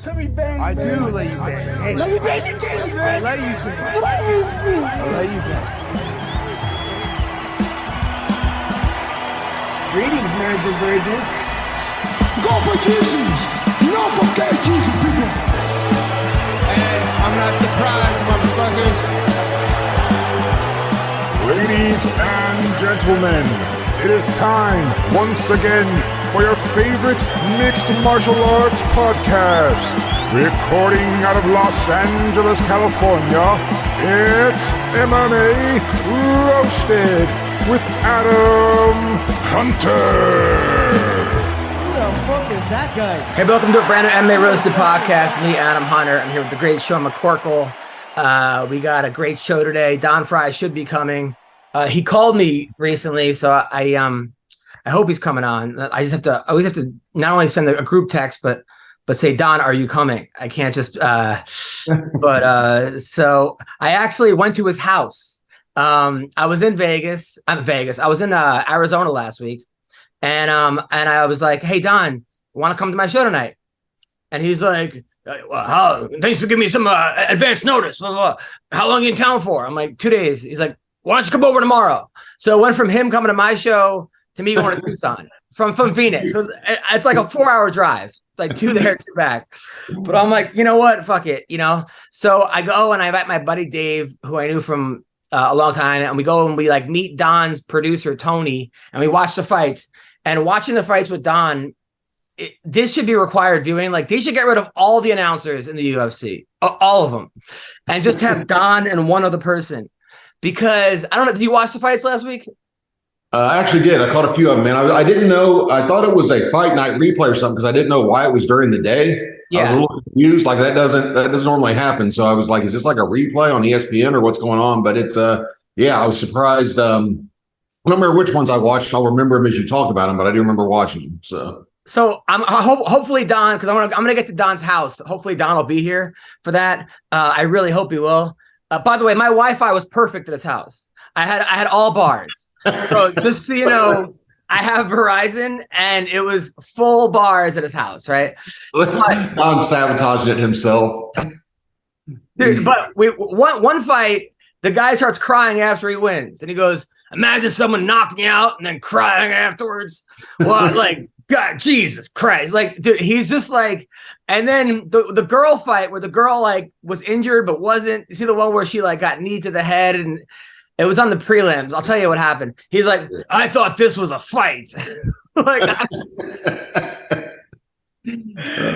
Let me bang. I do let you bang. Hey, let me bang you, James, man. I let you bang. I let you bang. Greetings, nerds and virgins. Go for Jesus. No forget Jesus, people. Hey, I'm not surprised, motherfuckers. Ladies and gentlemen, it is time once again for your favorite mixed martial arts podcast. Recording out of Los Angeles, California, it's MMA Roasted with Adam Hunter. Who the fuck is that guy? Hey, welcome to a brand new MMA Roasted Podcast. Me, Adam Hunter. I'm here with the great Sean McCorkle. We got a great show today. Don Fry should be coming. He called me recently, so I hope he's coming on. I always have to not only send a group text, but say, Don, are you coming? I can't just, so I actually went to his house. I was in Vegas. I was in Arizona last week. And I was like, hey, Don, want to come to my show tonight? And he's like, well, thanks for giving me some advance notice. Blah, blah, blah. How long are you in town for? I'm like, 2 days. He's like, why don't you come over tomorrow? So it went from him coming to my show to me going to Tucson from Phoenix. So it's like a 4-hour drive, like 2 there, 2 back. But I'm like, you know what? Fuck it, you know? So I go and I invite my buddy Dave, who I knew from a long time. And we go and we like meet Don's producer, Tony, and we watch the fights. And watching the fights with Don, this should be required viewing. Like they should get rid of all the announcers in the UFC, all of them, and just have Don and one other person. Because I don't know, did you watch the fights last week? I actually did. I caught a few of them, man. I didn't know. I thought it was a fight night replay or something because I didn't know why it was during the day. Yeah. I was a little confused. Like that doesn't normally happen. So I was like, is this like a replay on ESPN or what's going on? But it's yeah, I was surprised. I don't remember which ones I watched. I'll remember them as you talk about them, but I do remember watching them. So hopefully Don, because I'm gonna get to Don's house. Hopefully Don will be here for that. I really hope he will. By the way, my Wi-Fi was perfect at his house. I had all bars. So just so you know, I have Verizon and it was full bars at his house, right? Don sabotaged it himself. Dude, but one fight, the guy starts crying after he wins, and he goes, "Imagine someone knocking you out and then crying afterwards." Well, like, God, Jesus Christ. Like, dude, he's just like, and then the girl fight where the girl like was injured but wasn't. You see the one where she like got knee to the head and it was on the prelims. I'll tell you what happened. He's like, I thought this was a fight. Like,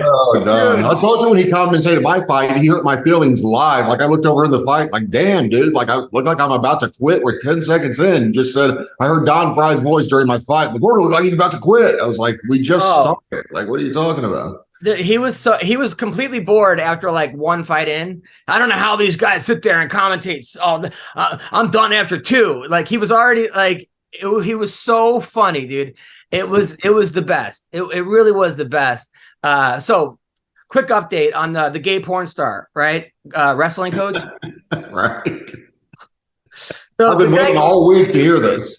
oh, Don. I told you when he commentated my fight, he hurt my feelings live. Like I looked over in the fight, like, damn, dude, like I look like I'm about to quit. We're 10 seconds in. Just said, I heard Don Fry's voice during my fight. McCorkle looked like he's about to quit. I was like, we just started. Like, what are you talking about? He was completely bored after like one fight in. I don't know how these guys sit there and commentate. I'm done after 2. Like he was already like, he was so funny, dude. It was the best. It really was the best. So quick update on the gay porn star, right? Wrestling coach. Right. So I've been waiting all week to hear this.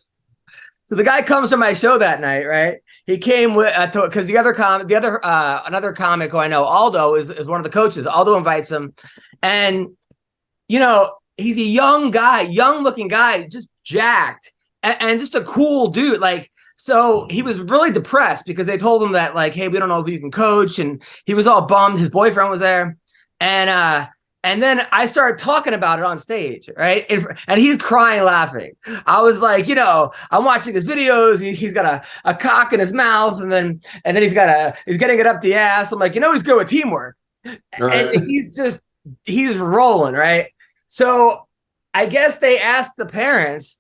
So the guy comes to my show that night, right? He came with because another comic who I know, Aldo, is one of the coaches. Aldo invites him, and you know he's a young looking guy, just jacked and just a cool dude. Like, so he was really depressed because they told him that like, hey, we don't know if you can coach, and he was all bummed. His boyfriend was there, and then I started talking about it on stage, right? And he's crying, laughing. I was like, you know, I'm watching his videos. He's got a cock in his mouth, and then he's getting it up the ass. I'm like, you know, he's good with teamwork. Right. And he's rolling, right? So I guess they asked the parents,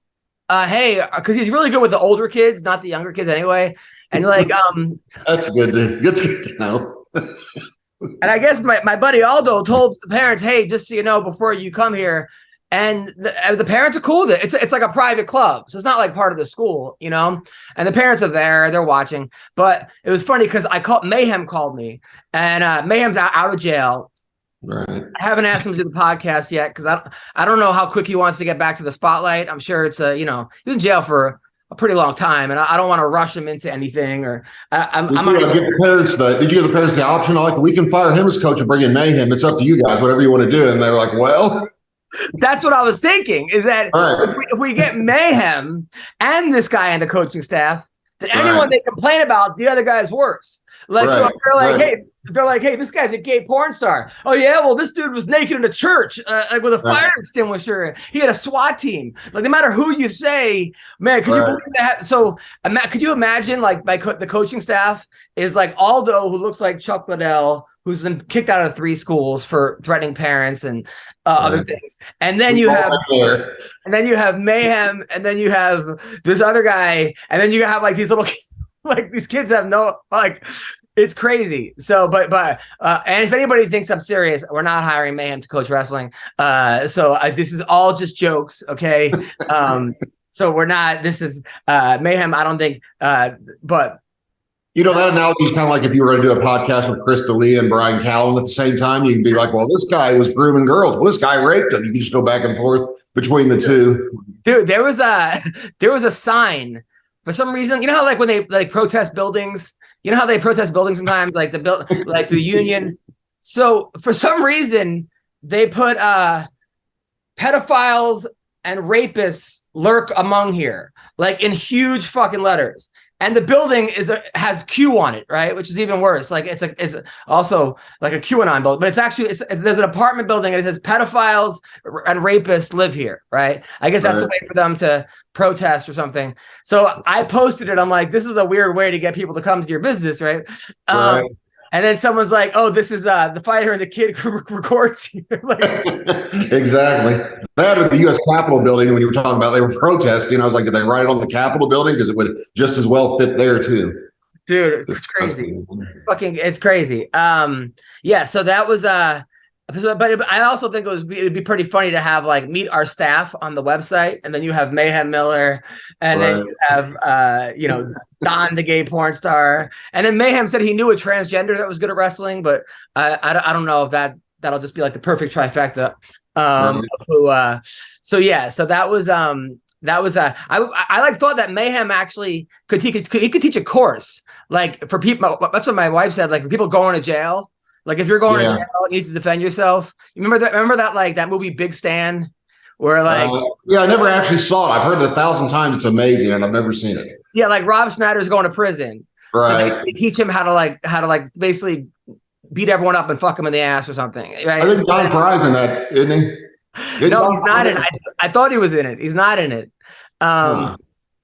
hey, because he's really good with the older kids, not the younger kids anyway. And like, that's good. That's good to know. And I guess my buddy Aldo told the parents, hey, just so you know, before you come here, and the parents are cool with it. It's like a private club. So it's not like part of the school, you know, and the parents are there, they're watching. But it was funny because Mayhem called me, and Mayhem's out of jail. Right. I haven't asked him to do the podcast yet because I don't know how quick he wants to get back to the spotlight. I'm sure it's he was in jail for a pretty long time, and I don't want to rush him into anything. Or I'm Did you give the parents the option? Like, we can fire him as coach and bring in Mayhem. It's up to you guys, whatever you want to do. And they were like, well. That's what I was thinking, is that if we get Mayhem and this guy and the coaching staff, then anyone they complain about, the other guy's worse. Like, so if they're like, hey, this guy's a gay porn star. Oh yeah, well, this dude was naked in a church, like with a fire extinguisher. He had a SWAT team. Like, no matter who you say, man, can you believe that? So, could you imagine, like, the coaching staff is like Aldo, who looks like Chuck Liddell, who's been kicked out of 3 schools for threatening parents and other things. And then you have Mayhem, and then you have this other guy, and then you have like these little like these kids have no, like, it's crazy. So, but and if anybody thinks I'm serious, we're not hiring Mayhem to coach wrestling. So this is all just jokes, okay? So we're not. This is Mayhem. I don't think, but. You know, that analogy is kind of like if you were to do a podcast with Krista Lee and Brian Callen at the same time, you can be like, well, this guy was grooming girls. Well, this guy raped them. You can just go back and forth between the two. Dude, there was a sign for some reason. You know how, like, when they like protest buildings, you know how they protest buildings sometimes, like the union. So for some reason they put pedophiles and rapists lurk among here, like in huge fucking letters. And the building has Q on it, right? Which is even worse. Like, it's also like a QAnon building, but it's actually there's an apartment building and it says pedophiles and rapists live here, right? I guess that's a way for them to protest or something. So I posted it. I'm like, this is a weird way to get people to come to your business, right? And then someone's like, "Oh, this is the fighter and the kid who records here." Like, exactly. That at the U.S. Capitol building, when you were talking about they were protesting, I was like, did they write it on the Capitol building? Because it would just as well fit there too. Dude, it's crazy. It's crazy. Yeah. So that was but I also think it'd be pretty funny to have, like, meet our staff on the website, and then you have Mayhem Miller, and then you have Don, the gay porn star, and then Mayhem said he knew a transgender that was good at wrestling, but I don't know if that'll just be like the perfect trifecta. So that was I like thought that Mayhem actually could teach a course, like, for people. That's what my wife said, like, for people going to jail. Like, if you're going to jail, you need to defend yourself. You remember that like that movie Big Stand, where like I never actually saw it. I've heard it 1,000 times. It's amazing, and I've never seen it. Yeah, like Rob Schneider's going to prison, right? So they teach him how to basically beat everyone up and fuck him in the ass or something. Right? I think Don Fry's in that, isn't he? No, he's not in it. I thought he was in it. He's not in it. Or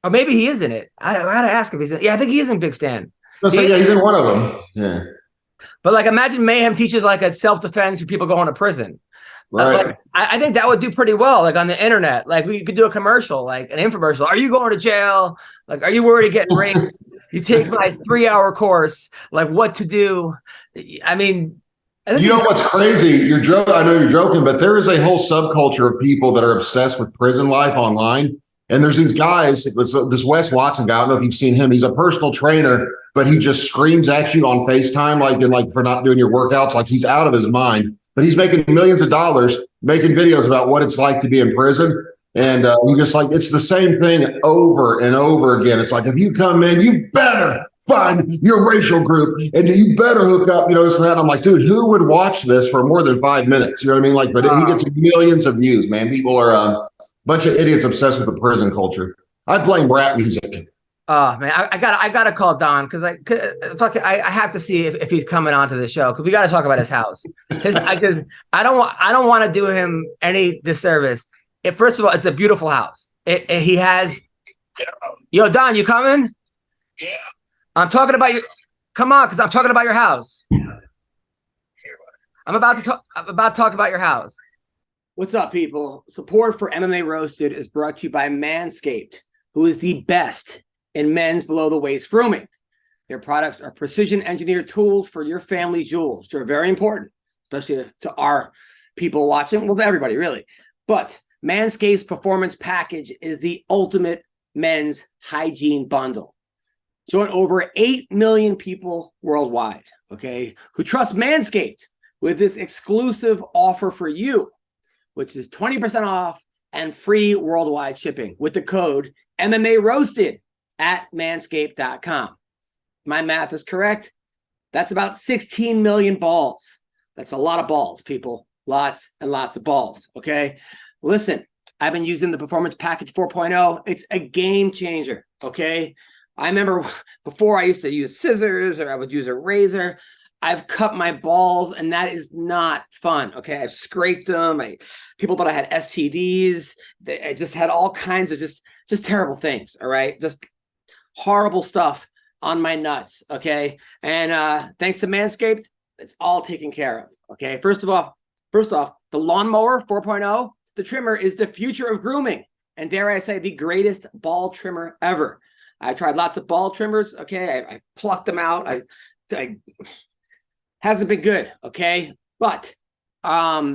maybe he is in it. I gotta ask if he's in. Yeah, I think he is in Big Stand. He's in one of them. Yeah. But, like, imagine Mayhem teaches, like, a self-defense for people going to prison. Right. I think that would do pretty well, like, on the internet. Like, we could do a commercial, like an infomercial. Are you going to jail? Like, are you worried of getting raped? You take my 3-hour course, like, what to do. I mean, you know what's crazy? I know you're joking, but there is a whole subculture of people that are obsessed with prison life online. And there's these guys, this Wes Watson guy, I don't know if you've seen him. He's a personal trainer, but he just screams at you on FaceTime, for not doing your workouts. Like, he's out of his mind, but he's making millions of dollars making videos about what it's like to be in prison. And you just, like, it's the same thing over and over again. It's like, if you come in, you better find your racial group and you better hook up, this and that. And I'm like, dude, who would watch this for more than 5 minutes? You know what I mean? Like, but he gets millions of views, man. People are bunch of idiots obsessed with the prison culture. I blame rap music. Oh man, I gotta call Don because I have to see if he's coming onto the show, because we got to talk about his house. Because I don't want to do him any disservice. First of all, it's a beautiful house. He has. Yo, Don, you coming? Yeah. I'm talking about you. Come on, because I'm talking about your house. I'm about to talk about your house. What's up, people? Support for MMA Roasted is brought to you by Manscaped, who is the best in men's below-the-waist grooming. Their products are precision-engineered tools for your family jewels, which are very important, especially to our people watching. Well, to everybody, really. But Manscaped's Performance Package is the ultimate men's hygiene bundle. Join over 8 million people worldwide, okay, who trust Manscaped with this exclusive offer for you, which is 20% off and free worldwide shipping with the code MMA Roasted. at manscaped.com. My math is correct. That's about 16 million balls. That's a lot of balls, people. Lots and lots of balls. Okay. Listen, I've been using the Performance Package 4.0. It's a game changer. Okay. I remember before I used to use scissors or I would use a razor. I've cut my balls and that is not fun. Okay. I've scraped them. People thought I had STDs. I just had all kinds of just terrible things. All right. Just horrible stuff on my nuts. Okay. And thanks to Manscaped, it's all taken care of. Okay. First off, the Lawnmower 4.0, the trimmer is the future of grooming. And dare I say, the greatest ball trimmer ever. I tried lots of ball trimmers. Okay. I plucked them out. I hasn't been good. Okay. But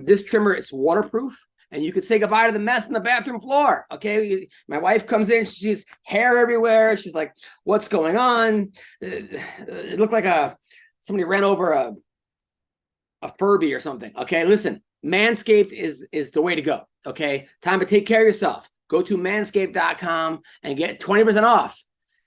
this trimmer is waterproof and you can say goodbye to the mess in the bathroom floor. Okay. My wife comes in, she's hair everywhere. She's like, what's going on? It looked like somebody ran over a Furby or something. Okay. Listen, Manscaped is the way to go. Okay. Time to take care of yourself. Go to manscaped.com and get 20% off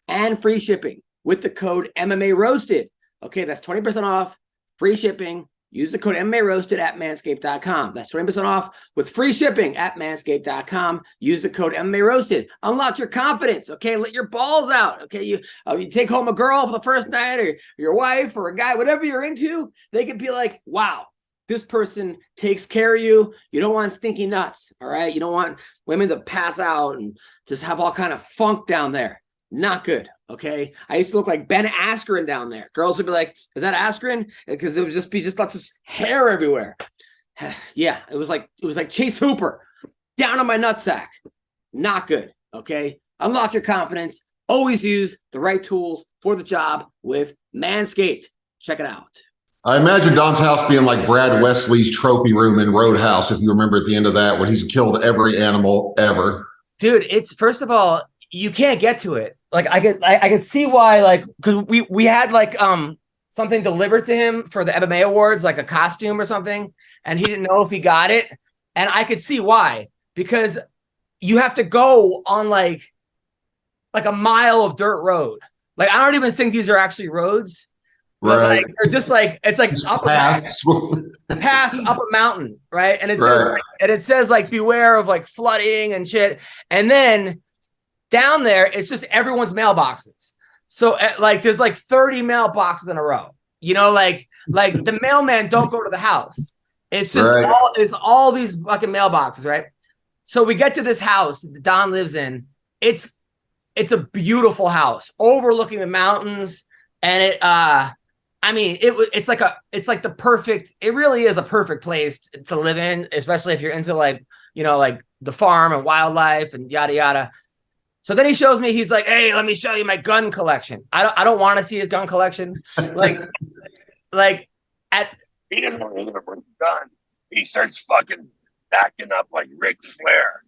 and free shipping with the code MMA Roasted. Okay. That's 20% off, free shipping. Use the code MMA Roasted at manscaped.com. That's 20% off with free shipping at manscaped.com. Use the code MMA Roasted. Unlock your confidence. Okay. Let your balls out. Okay. You take home a girl for the first night or your wife or a guy, whatever you're into, they could be like, wow, this person takes care of you. You don't want stinky nuts. All right. You don't want women to pass out and just have all kind of funk down there. Not good. Okay. I used to look like Ben Askren down there. Girls would be like, is that Askren? Because it would just be lots of hair everywhere. Yeah. It was like Chase Hooper down on my nutsack. Not good. Okay. Unlock your confidence. Always use the right tools for the job with Manscaped. Check it out. I imagine Don's house being like Brad Wesley's trophy room in Roadhouse, if you remember at the end of that, when he's killed every animal ever. Dude, it's first of all, you can't get to it. Like I could see why, like, because we had like something delivered to him for the MMA awards, like a costume or something, and he didn't know if he got it. And I could see why, because you have to go on like a mile of dirt road. Like I don't even think these are actually roads. But Right. like they're just like it's like up a pass up a mountain, right? And it says like beware of like flooding and shit. And then down there, it's just everyone's mailboxes. So like there's like 30 mailboxes in a row. You know, like the mailman don't go to the house. It's just all these fucking mailboxes, right? So we get to this house that Don lives in. It's a beautiful house overlooking the mountains, and it's like the perfect, it really is a perfect place to live in, especially if you're into like, you know, like the farm and wildlife and yada, yada. So then he shows me, he's like, hey, let me show you my gun collection. I don't want to see his gun collection. He doesn't want to bring a gun. He starts fucking backing up like Ric Flair.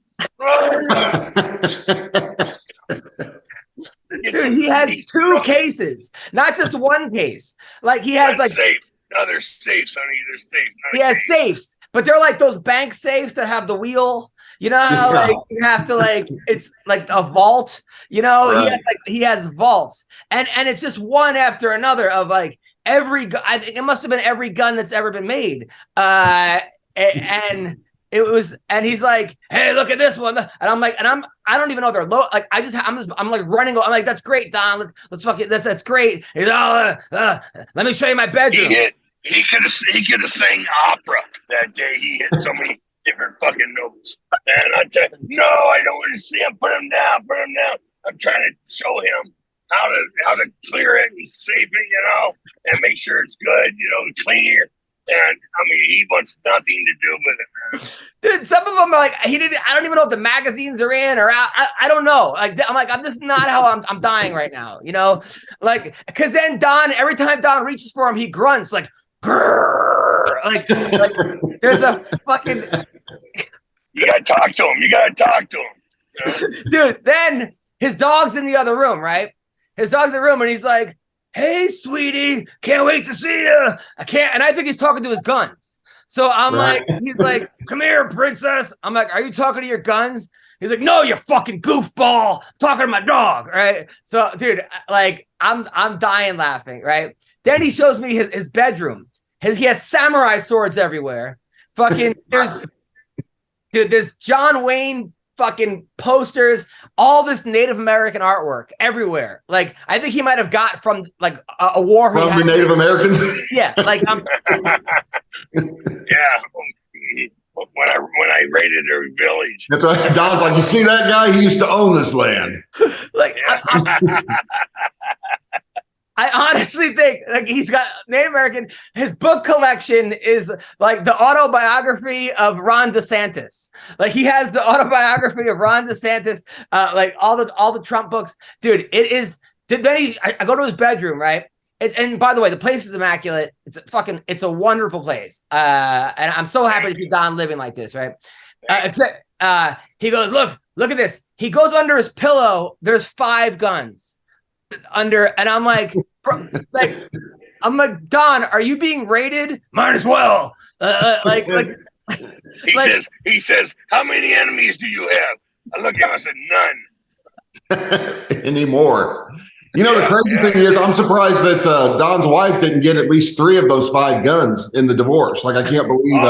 Dude, he has two cases, not just one case. Like he has like safes. No, there's safes on either safe. He has safes, but they're like those bank safes that have the wheel. You know how like you have to like it's like a vault. You know, right. He has vaults, and it's just one after another of like every. I think it must have been every gun that's ever been made. And it was, and he's like, hey, look at this one. And I'm like, I don't even know they're low. Like, I'm like running. I'm like, that's great, Don. Let's fuck it. That's great. He's let me show you my bedroom. He could have sang opera that day. He hit so many different fucking notes. And I tell you, no, I don't want to see him. Put him down. I'm trying to show him how to clear it and save it, you know, and make sure it's good, you know, clean it. And I mean, he wants nothing to do with it, man. Dude, some of them are like I don't even know if the magazines are in or out. I don't know. Like I'm just not how I'm dying right now, you know? Like, cause then every time Don reaches for him, he grunts like grrr. Like there's a fucking You gotta talk to him. You know? Dude, then his dog's in the other room, right? His dog's in the room and he's like, hey, sweetie, can't wait to see you. I can't. And I think he's talking to his guns. So I'm like, he's like, come here, princess. I'm like, are you talking to your guns? He's like, no, you fucking goofball, talking to my dog, right? So, dude, like, I'm dying laughing, right? Then he shows me his bedroom. He has samurai swords everywhere. Fucking, there's John Wayne fucking posters, all this Native American artwork everywhere. Like, I think he might have got from like a war from the Native Americans. Yeah, like Yeah. When I raided their village. That's right. Don's like, you see that guy? He used to own this land. Like, I honestly think like he's got Native American. His book collection is like the autobiography of Ron DeSantis. Like he has the autobiography of Ron DeSantis, like all the Trump books, dude. It is. Then I go to his bedroom, right? And by the way, the place is immaculate. It's a wonderful place. And I'm so happy to see Don living like this, right? He goes, look at this. He goes under his pillow. There's 5 guns under, and I'm like, Don, are you being raided? Might as well. He says, how many enemies do you have? I look at him and said, none. Anymore. You know, the crazy thing is, I'm surprised that Don's wife didn't get at least 3 of those 5 guns in the divorce. Like, I can't believe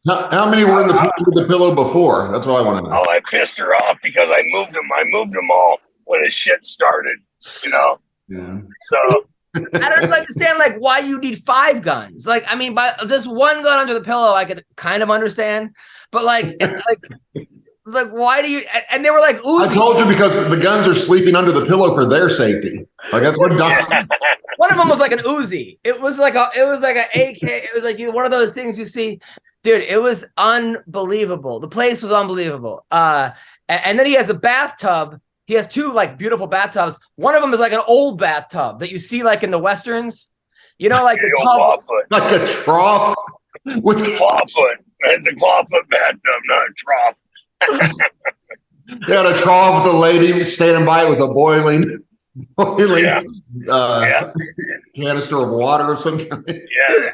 how many were in the pillow before. That's what I want to know. Oh, I pissed her off because I moved them all when his shit started. You know. Yeah. So I don't understand like why you need 5 guns. Like, I mean, by just 1 gun under the pillow, I could kind of understand. But like why do you? And they were like, Uzi. I told you because the guns are sleeping under the pillow for their safety. Like that's what Don. One of them was like an Uzi. It was like an AK. It was like one of those things you see, dude. It was unbelievable. The place was unbelievable. And then he has a bathtub. He has 2 like beautiful bathtubs. One of them is like an old bathtub that you see like in the westerns. You know, like the tub, like a trough with clawfoot. It's a clawfoot bathtub, not a trough. They had a trough with a lady standing by it with a boiling canister of water or something. Yeah,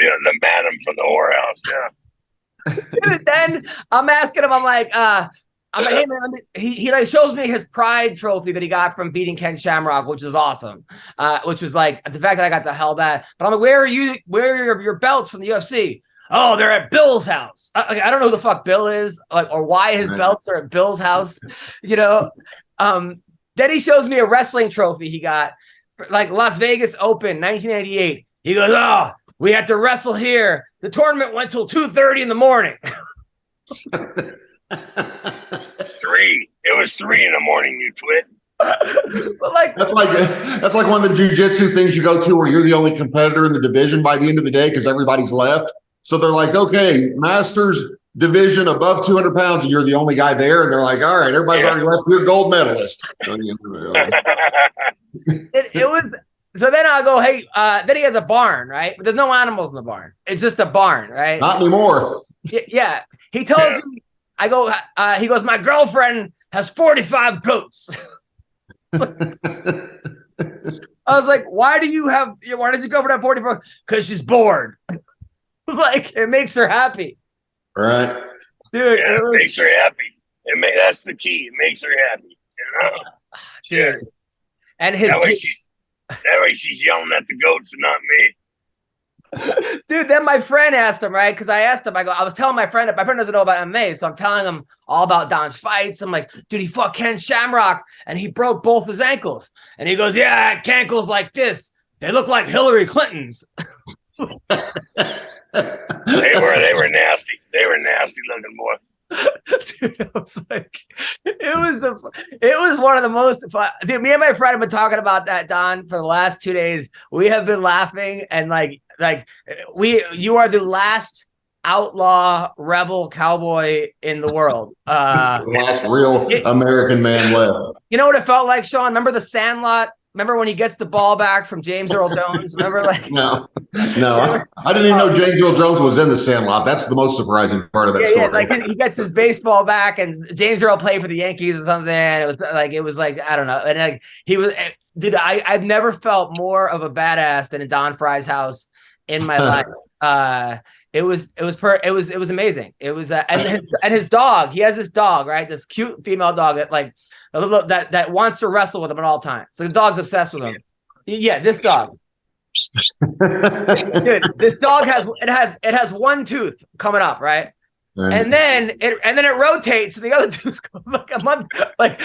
the madam from the whorehouse. Yeah. Then I'm asking him. I'm like, hey man, he like shows me his pride trophy that he got from beating Ken Shamrock, which is awesome. Which was like the fact that I got to held that. But I'm like, where are your belts from the UFC? Oh, they're at Bill's house. I don't know who the fuck Bill is, like, or why his belts are at Bill's house. You know. Then he shows me a wrestling trophy he got, for, like Las Vegas Open, 1988. He goes, "Oh, we had to wrestle here. The tournament went till 2:30 in the morning." 3. It was 3 in the morning, you twit. But like that's like one of the jiu-jitsu things you go to where you're the only competitor in the division by the end of the day because everybody's left. So they're like, okay, Masters division above 200 pounds, and you're the only guy there. And they're like, all right, everybody's already left. You're gold medalist. it was. So then I'll go, hey, then he has a barn, right? But there's no animals in the barn. It's just a barn, right? Not anymore. Yeah. He tells me, I go, he goes, my girlfriend has 45 goats. I was like, why did you go for that 44? Because she's bored. Like, it makes her happy. Right. Dude. Yeah, it makes her happy. That's the key. It makes her happy. You know? Dude. Yeah. And that way she's yelling at the goats and not me. Dude, then my friend asked him, right? Because I was telling my friend doesn't know about MMA, so I'm telling him all about Don's fights. I'm like, dude, he fought Ken Shamrock and he broke both his ankles. And he goes, yeah, ankles like this. They look like Hillary Clinton's. They were nasty. They were nasty looking, boy. Dude, it was one of the most fun. Dude, me and my friend have been talking about that, Don, for the last 2 days. We have been laughing and you are the last outlaw rebel cowboy in the world. The last real American man left. You know what it felt like, Sean? Remember the Sandlot? Remember when he gets the ball back from James Earl Jones? Remember, like no, I didn't even know James Earl Jones was in the Sandlot. That's the most surprising part of that story. Yeah, like he gets his baseball back, and James Earl played for the Yankees or something. It was like I don't know, and like he was. Dude, I've never felt more of a badass than in Don Fry's house in my life. It was amazing. It was and his dog. He has this dog, right? This cute female dog that like that wants to wrestle with him at all times. So the dog's obsessed with him. Yeah, this dog. Dude, this dog has one tooth coming up, right? And then it rotates, and the other tooth goes like a month, like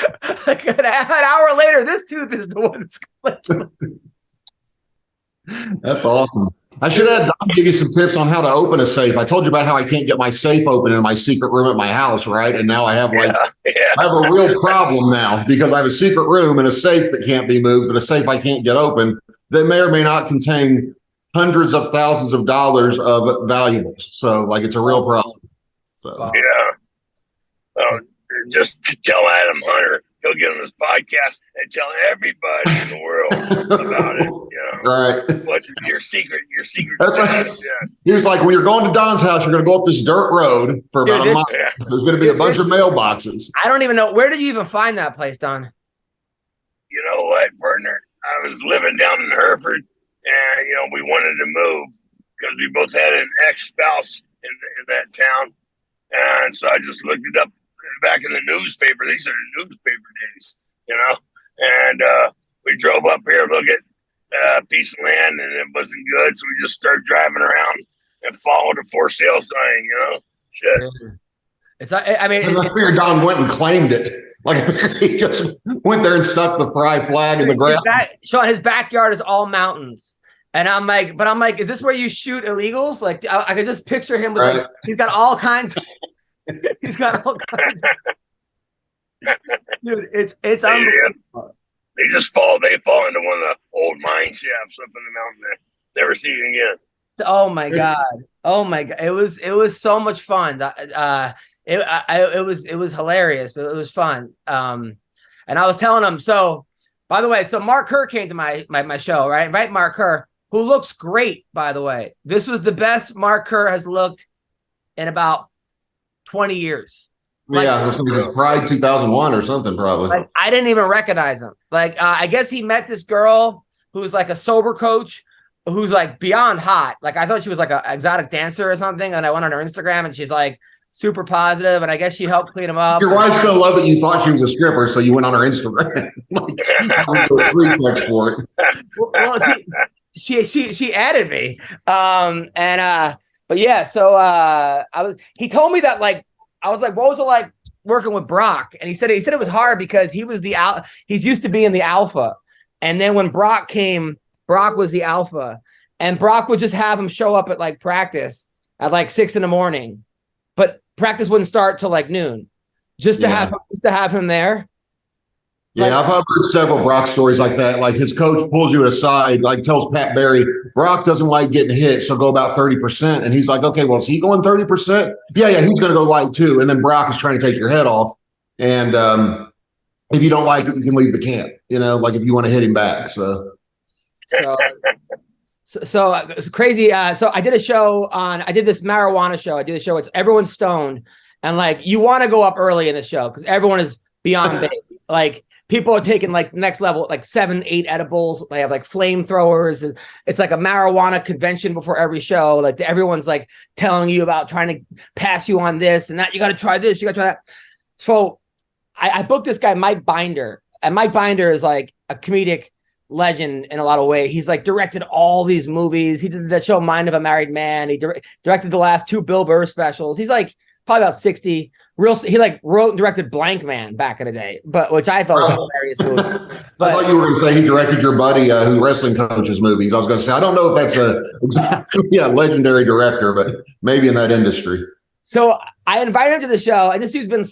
an hour later. This tooth is the one that's That's awesome. I should have Don give you some tips on how to open a safe. I told you about how I can't get my safe open in my secret room at my house, right? And now I have I have a real problem now because I have a secret room and a safe that can't be moved, but a safe I can't get open that may or may not contain hundreds of thousands of dollars of valuables. So like it's a real problem. So. Yeah. Just tell Adam Hunter he'll get on this podcast and tell everybody in the world about it. You know? Right. What's your secret? That's he was like, when you're going to Don's house, you're going to go up this dirt road for about a month. Yeah. There's going to be a bunch of mailboxes. I don't even know. Where did you even find that place, Don? You know what, partner? I was living down in Hereford, and, we wanted to move because we both had an ex-spouse in that town. And so I just looked it up back in the newspaper. These are the newspaper days, and we drove up here to look at a piece of land, and it wasn't good. So we just started driving around and followed a for sale sign, Shit. It's, I figured Don went and claimed it. Like he just went there and stuck the fry flag in the ground. Sean, his backyard is all mountains. And I'm like, is this where you shoot illegals? Like, I could just picture him with like, he's got all kinds. He's got all kinds. Dude, it's unbelievable. They fall into one of the old mine shafts up in the mountain there. Never see it again. Oh my God. It was so much fun. It was hilarious, but it was fun. And I was telling him, so by the way, so Mark Kerr came to my show, right? Right, Mark Kerr, who looks great, by the way. This was the best Mark Kerr has looked in about 20 years. Like, yeah, it was like Pride 2001 or something, probably. Like, I didn't even recognize him. Like, I guess he met this girl who's like a sober coach who's like beyond hot. Like, I thought she was like an exotic dancer or something. And I went on her Instagram and she's like super positive. And I guess she helped clean him up. Your wife's going to love that you thought she was a stripper. So you went on her Instagram. Well, she added me. But yeah, so he told me that, like, I was like, what was it like working with Brock? And he said it was hard because he was he's used to being the alpha. And then when Brock came, Brock was the alpha, and Brock would just have him show up at like practice at like 6 a.m, but practice wouldn't start till like noon, just to have him there. Yeah, I've heard several Brock stories like that. Like his coach pulls you aside, like tells Pat Barry, Brock doesn't like getting hit, so go about 30%. And he's like, okay, well, is he going 30%? Yeah, he's going to go light too. And then Brock is trying to take your head off. And if you don't like it, you can leave the camp, like if you want to hit him back. So it's crazy. So I did a show I did this marijuana show. I did a show. It's everyone's stoned. And like, you want to go up early in the show because everyone is beyond big. Like, people are taking like next level, like 7-8 edibles. They have like flamethrowers. It's like a marijuana convention before every show. Like everyone's like telling you about trying to pass you on this and that. You got to try this. You got to try that. So I booked this guy, Mike Binder. And Mike Binder is like a comedic legend in a lot of ways. He's like directed all these movies. He did that show Mind of a Married Man. He directed the last 2 Bill Burr specials. He's like probably about 60. He like wrote and directed Blank Man back in the day, which I thought was a hilarious movie. But, I thought you were going to say he directed your buddy who wrestling coaches movies. I was going to say, I don't know if that's exactly a legendary director, but maybe in that industry. So I invited him to the show, and this dude's been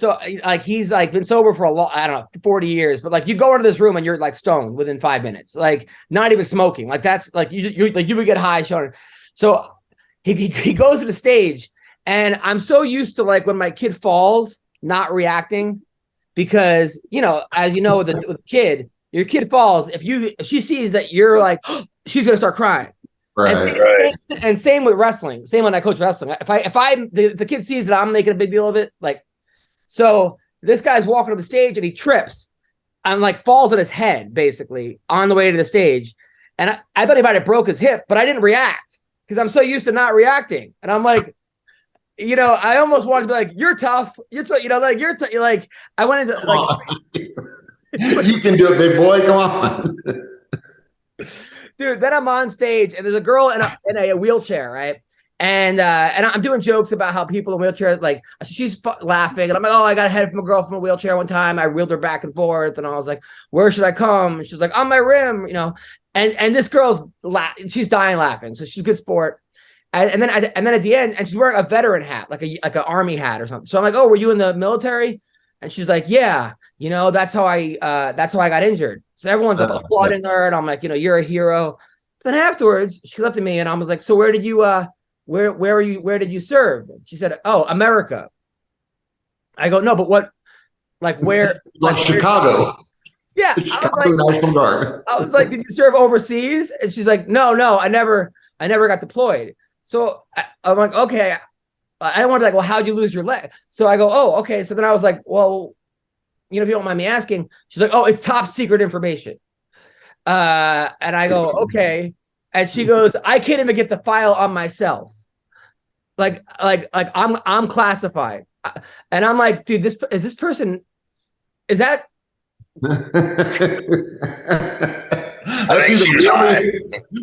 he's been sober for a long, 40 years. But like, you go into this room and you're like stoned within 5 minutes, like not even smoking. Like that's like you would get high, Sean. So he goes to the stage. And I'm so used to like when my kid falls, not reacting, because, as you know, with the kid, your kid falls. If she sees that you're like, she's going to start crying. Right. And same with wrestling. Same when I coach wrestling. If the kid sees that I'm making a big deal of it, like, so this guy's walking to the stage and he trips and like falls on his head, basically on the way to the stage. And I thought he might have broke his hip, but I didn't react. because I'm so used to not reacting. And I'm like, I almost wanted to be like, you're tough. You're like, like, I went into like, you can do it, big boy. Come on. Dude, then I'm on stage and there's a girl in a wheelchair, right? And I'm doing jokes about how people in wheelchairs, like, she's laughing. And I'm like, oh, I got a head from a girl from a wheelchair one time. I wheeled her back and forth. And I was like, where should I come? And she's like, on my rim, And this girl's she's dying laughing. So she's a good sport. And then at the end, and she's wearing a veteran hat, like an army hat or something. So I'm like, oh, were you in the military? And she's like, yeah, that's how I got injured. So everyone's applauding her, and I'm like, you're a hero. Then afterwards, she looked at me, and I was like, so where did you where did you serve? She said, oh, America. I go, no, but what, like where? Like Chicago. Yeah, I was like, did you serve overseas? And she's like, no, I never got deployed. So I'm like, okay. I wanted like, well, how'd you lose your leg? So I go, oh, okay. So then I was like, well, if you don't mind me asking, she's like, oh, it's top secret information. And I go, okay. And she goes, I can't even get the file on myself. Like I'm classified. And I'm like, dude, this person, is that?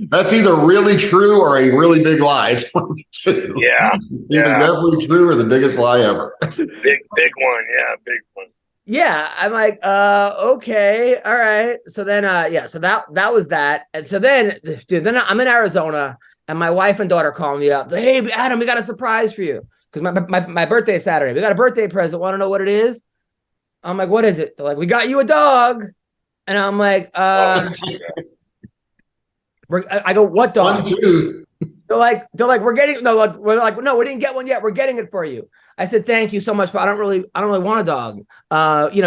That's either really true or a really big lie. It's one of the two. Yeah. Either definitely true or the biggest lie ever. Big one. Yeah, big one. Yeah. I'm like, okay, all right. So then so that was that. And so then, dude, then I'm in Arizona and my wife and daughter call me up. Like, hey, Adam, we got a surprise for you. Because my birthday is Saturday. We got a birthday present. Want to know what it is? I'm like, what is it? They're like, we got you a dog. And I'm like, I go, what dog? They're like, we're like, no, we didn't get one yet. We're getting it for you. I said, thank you so much, but I don't really want a dog.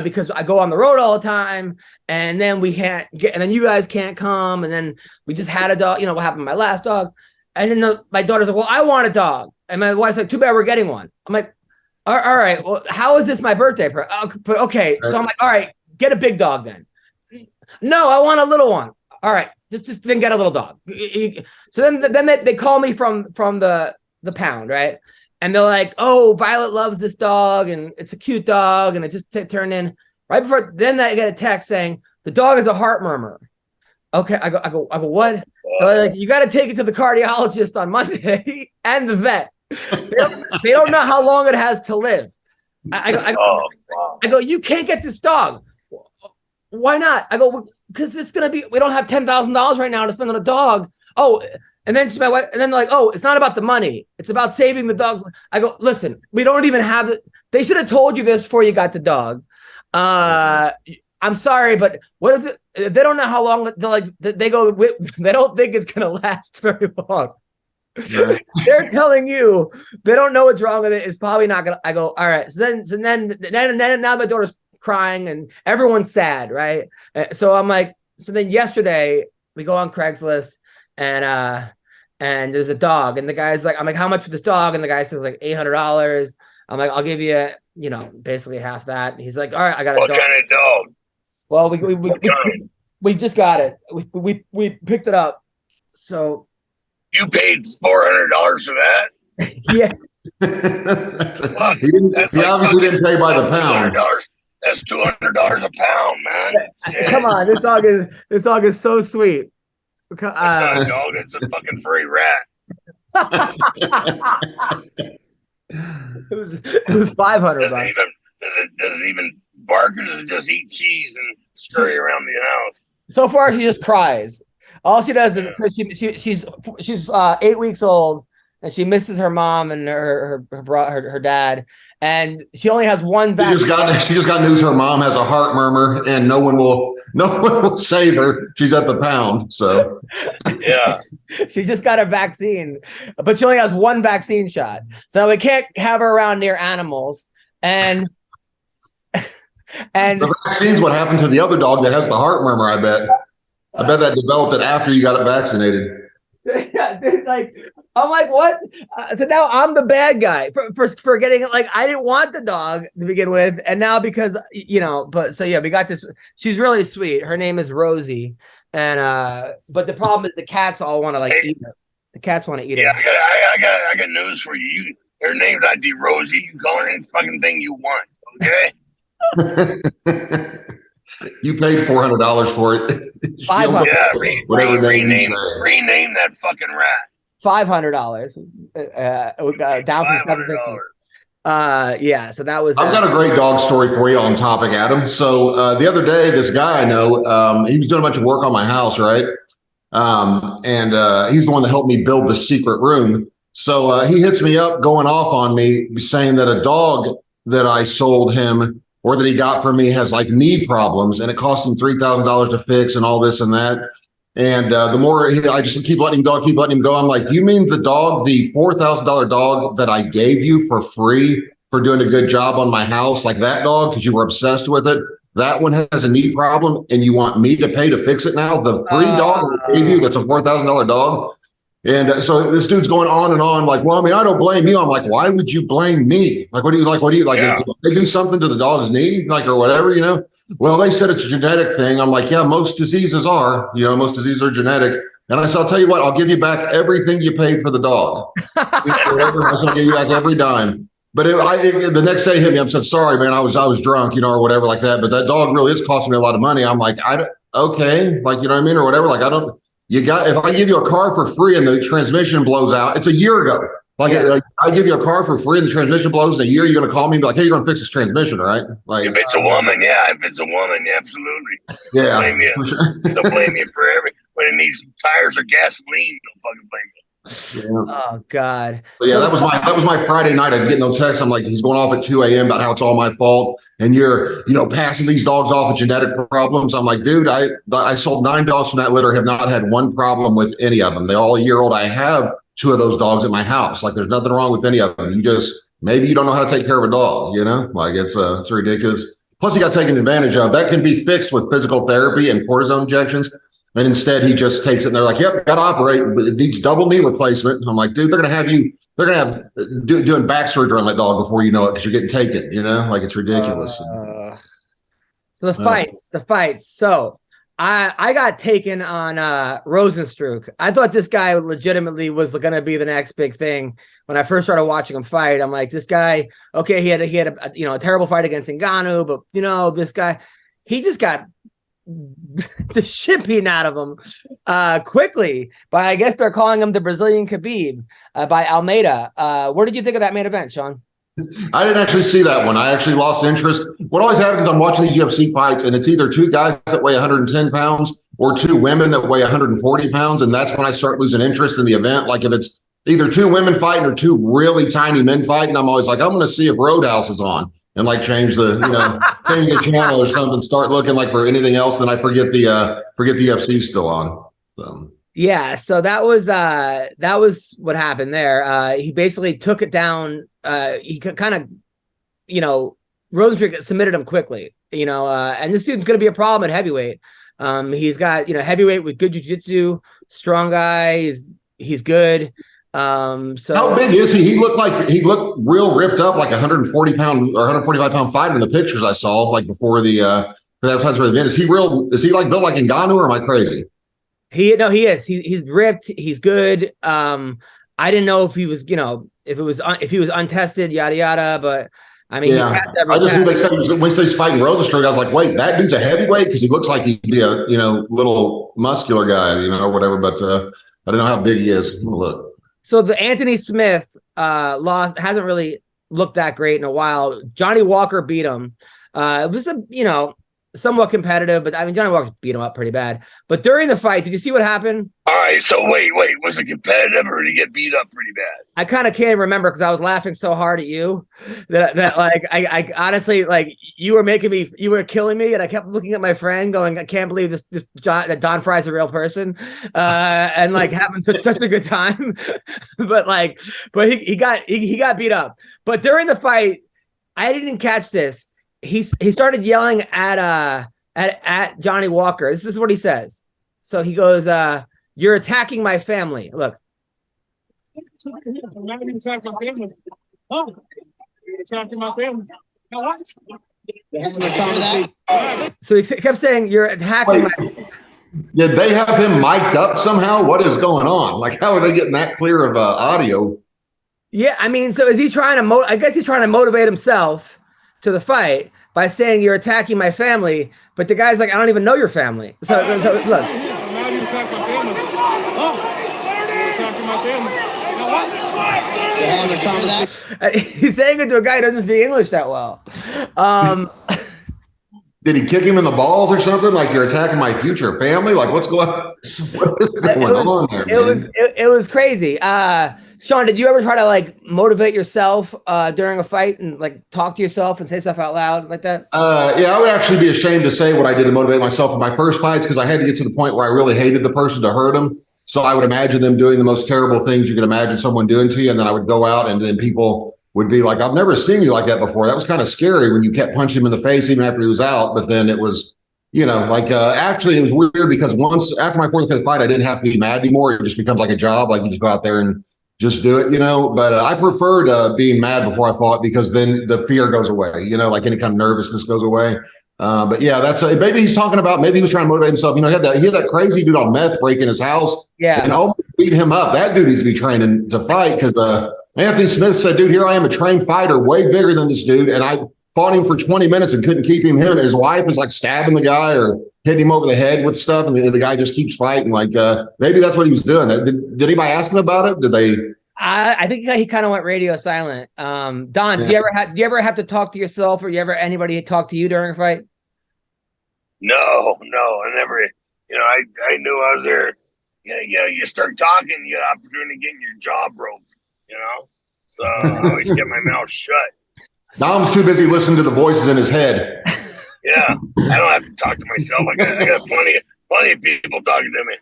Because I go on the road all the time, and then and then you guys can't come, and then we just had a dog. What happened to my last dog? And then my daughter's like, well, I want a dog, and my wife's like, too bad we're getting one. I'm like, all right, well, how is this my birthday? But okay, so I'm like, all right, get a big dog then. No, I want a little one. All right, just then get a little dog. So then they call me from the pound, right? And they're like, oh, Violet loves this dog, and it's a cute dog, and it just turned in right before. Then I get a text saying the dog is a heart murmur. Okay, I go, what? They're like, you got to take it to the cardiologist on Monday and the vet. They don't know how long it has to live. I go, you can't get this dog. Why not? I go, because it's gonna be. We don't have $10,000 right now to spend on a dog. Oh, and then my wife, and then they're like, oh, it's not about the money. It's about saving the dogs. I go, listen, we don't even have it. They should have told you this before you got the dog. I'm sorry, but what if they don't know how long? They're like, they go. They don't think it's gonna last very long. Right. They're telling you they don't know what's wrong with it. It's probably not gonna. I go, all right. So then now my daughter's crying and everyone's sad, right? So I'm like, so then yesterday we go on Craigslist and there's a dog, and the guy's like, I'm like, how much for this dog? And the guy says like $800. I'm like, I'll give you, basically half that. And he's like, all right, I got a dog. What kind of dog? Well, we just got it. We picked it up. So you paid $400 for that? Yeah. He obviously didn't pay by the pound. That's $200 a pound, man. Yeah. Come on, this dog is so sweet. It's not a dog; it's a fucking furry rat. It was $500. Does it even bark, or does it just eat cheese and scurry around the house? So far, she just cries. All she does is because she's 8 weeks old, and she misses her mom and her dad, and she only has one vaccine. She just got news her mom has a heart murmur, and no one will save her. She's at the pound, so yeah. She just got a vaccine, but she only has one vaccine shot, so we can't have her around near animals. And the vaccine's what happened to the other dog that has the heart murmur. I bet that developed it after you got it vaccinated. Yeah, like I'm like, what? So now I'm the bad guy for getting it. Like, I didn't want the dog to begin with, and now because but so yeah, we got this. She's really sweet. Her name is Rosie, and but the problem is the cats all want to eat her. The cats want to eat Yeah, her. I got news for you. Her name's not D Rosie. You call her any fucking thing you want. Okay. You paid $400 for it. $500. Yeah, Whatever name you say. rename that fucking rat. $500. Down from $750. Yeah. So that was. I've got a great dog story for you on topic, Adam. So the other day, this guy I know, he was doing a bunch of work on my house, right? And he's the one that helped me build the secret room. So he hits me up going off on me saying that a dog that I sold him or that he got from me has like knee problems and it cost him $3,000 to fix and all this and that. And the more I just keep letting him go, I'm like, do you mean the dog, the $4,000 dog that I gave you for free for doing a good job on my house, like that dog, because you were obsessed with it? That one has a knee problem and you want me to pay to fix it now? The free dog I gave you, that's a $4,000 dog? And so this dude's going on and on, like, well, I mean, I don't blame you. I'm like, why would you blame me? Like, what do you like? Yeah. They do something to the dog's knee, like, or whatever, you know? Well, they said it's a genetic thing. I'm like, yeah, most diseases are, most diseases are genetic. And I said, I'll tell you what, I'll give you back everything you paid for the dog. I'll give you back every dime. But the next day hit me. I said, sorry, man, I was drunk, or whatever like that. But that dog really is costing me a lot of money. I'm like, okay, like, you know what I mean? Or whatever. Like, if I give you a car for free and the transmission blows out, it's a year ago. Like I give you a car for free and the transmission blows in a year, you're going to call me and be like, hey, you're going to fix this transmission, right? Like, if it's a woman, absolutely. Yeah. They'll blame you for when it needs tires or gasoline. They'll fucking blame you. Yeah. Oh God. But yeah, that was my Friday night. I'm getting those texts. I'm like, he's going off at 2 a.m. about how it's all my fault. And you're, passing these dogs off with genetic problems. I'm like, dude, I sold 9 dogs from that litter, have not had one problem with any of them. They're all a year old. I have 2 of those dogs at my house. Like, there's nothing wrong with any of them. Maybe you don't know how to take care of a dog, like it's ridiculous. Plus you got taken advantage of. That can be fixed with physical therapy and cortisone injections. And instead he just takes it and they're like, yep, got to operate. It needs double knee replacement. I'm like, dude, they're going to have doing back surgery on that dog before you know it, because you're getting taken, like it's ridiculous. So the fights. So I got taken on Rosenstruck. I thought this guy legitimately was going to be the next big thing. When I first started watching him fight, I'm like, this guy, okay, he had a terrible fight against Ngannou, but this guy, he just got the shit beaten out of him quickly by, I guess they're calling him the Brazilian Khabib, by Almeida. What did you think of that main event, Sean? I didn't actually see that one. I actually lost interest. What always happens is I'm watching these UFC fights and it's either 2 guys that weigh 110 pounds or 2 women that weigh 140 pounds. And that's when I start losing interest in the event. Like if it's either 2 women fighting or 2 really tiny men fighting, I'm always like, I'm going to see if Roadhouse is on. And like change the, change the channel or something, start looking like for anything else. Then I forget the UFC still on. So. Yeah. So that was what happened there. He basically took it down. He kind of, Rosenstruck submitted him quickly, and this dude's going to be a problem at heavyweight. He's got, heavyweight with good jiu-jitsu, strong guy. He's good. So how big is he? He looked real ripped up, like 140 pound or 145 pound fighter in the pictures I saw, like before the Santos Verdinez. Is he like built like Ngannou, or am I crazy? He is. He's ripped. He's good. I didn't know if he was, if he was untested, yada yada. But I mean, yeah. I just knew they said when he's fighting Rosenstruck, I was like, wait, that dude's a heavyweight, because he looks like he'd be a little muscular guy, or whatever. But I don't know how big he is. Look. So the Anthony Smith loss hasn't really looked that great in a while. Johnny Walker beat him. It was somewhat competitive, but I mean, Johnny Walker beat him up pretty bad. But during the fight, did you see what happened? All right, so wait, was it competitive or did he get beat up pretty bad? I kind of can't remember because I was laughing so hard at you that like I honestly, like, you were killing me, and I kept looking at my friend going, I can't believe that Don Fry's a real person, and like having such a good time. but he got beat up. But during the fight, I didn't catch this. He started yelling at Johnny Walker. This is what he says. So he goes, "You're attacking my family." Look. I'm not even attacking my family. Oh, you're attacking my family. Now what? So he kept saying, "You're attacking my." Did they have him mic'd up somehow? What is going on? Like, how are they getting that clear of audio? Yeah, I mean, so is he trying to? I guess he's trying to motivate himself to the fight by saying you're attacking my family, but the guy's like, I don't even know your family. So look. Now you attack my family. You're attacking my family. Now what? He's saying it to a guy who doesn't speak English that well. Did he kick him in the balls or something? Like, you're attacking my future family? Like, what is going on there? It was crazy. Sean, did you ever try to like motivate yourself during a fight and like talk to yourself and say stuff out loud like that? Yeah, I would actually be ashamed to say what I did to motivate myself in my first fights because I had to get to the point where I really hated the person to hurt him. So I would imagine them doing the most terrible things you could imagine someone doing to you. And then I would go out and then people would be like, I've never seen you like that before. That was kind of scary when you kept punching him in the face even after he was out. But then it was, actually it was weird because once after my fourth or fifth fight, I didn't have to be mad anymore. It just becomes like a job. Like you just go out there and just do it, But I preferred being mad before I fought because then the fear goes away, like any kind of nervousness goes away. But yeah, that's maybe he's talking about. Maybe he was trying to motivate himself. He had that crazy dude on meth breaking his house. Yeah, and almost beat him up. That dude needs to be training to fight because Anthony Smith said, "Dude, here I am, a trained fighter, way bigger than this dude, and I fought him for 20 minutes and couldn't keep him. Him and his wife was like stabbing the guy or hitting him over the head with stuff, and the guy just keeps fighting. Like maybe that's what he was doing. Did anybody ask him about it? Did they?" I think he kind of went radio silent. Don, yeah. do you ever have to talk to yourself, or anybody talk to you during a fight? No, I never. I knew I was there. Yeah. You start talking, you get an opportunity to get your jaw broke. So I always kept my mouth shut. Dom's too busy listening to the voices in his head. Yeah, I don't have to talk to myself. I got plenty of people talking to me.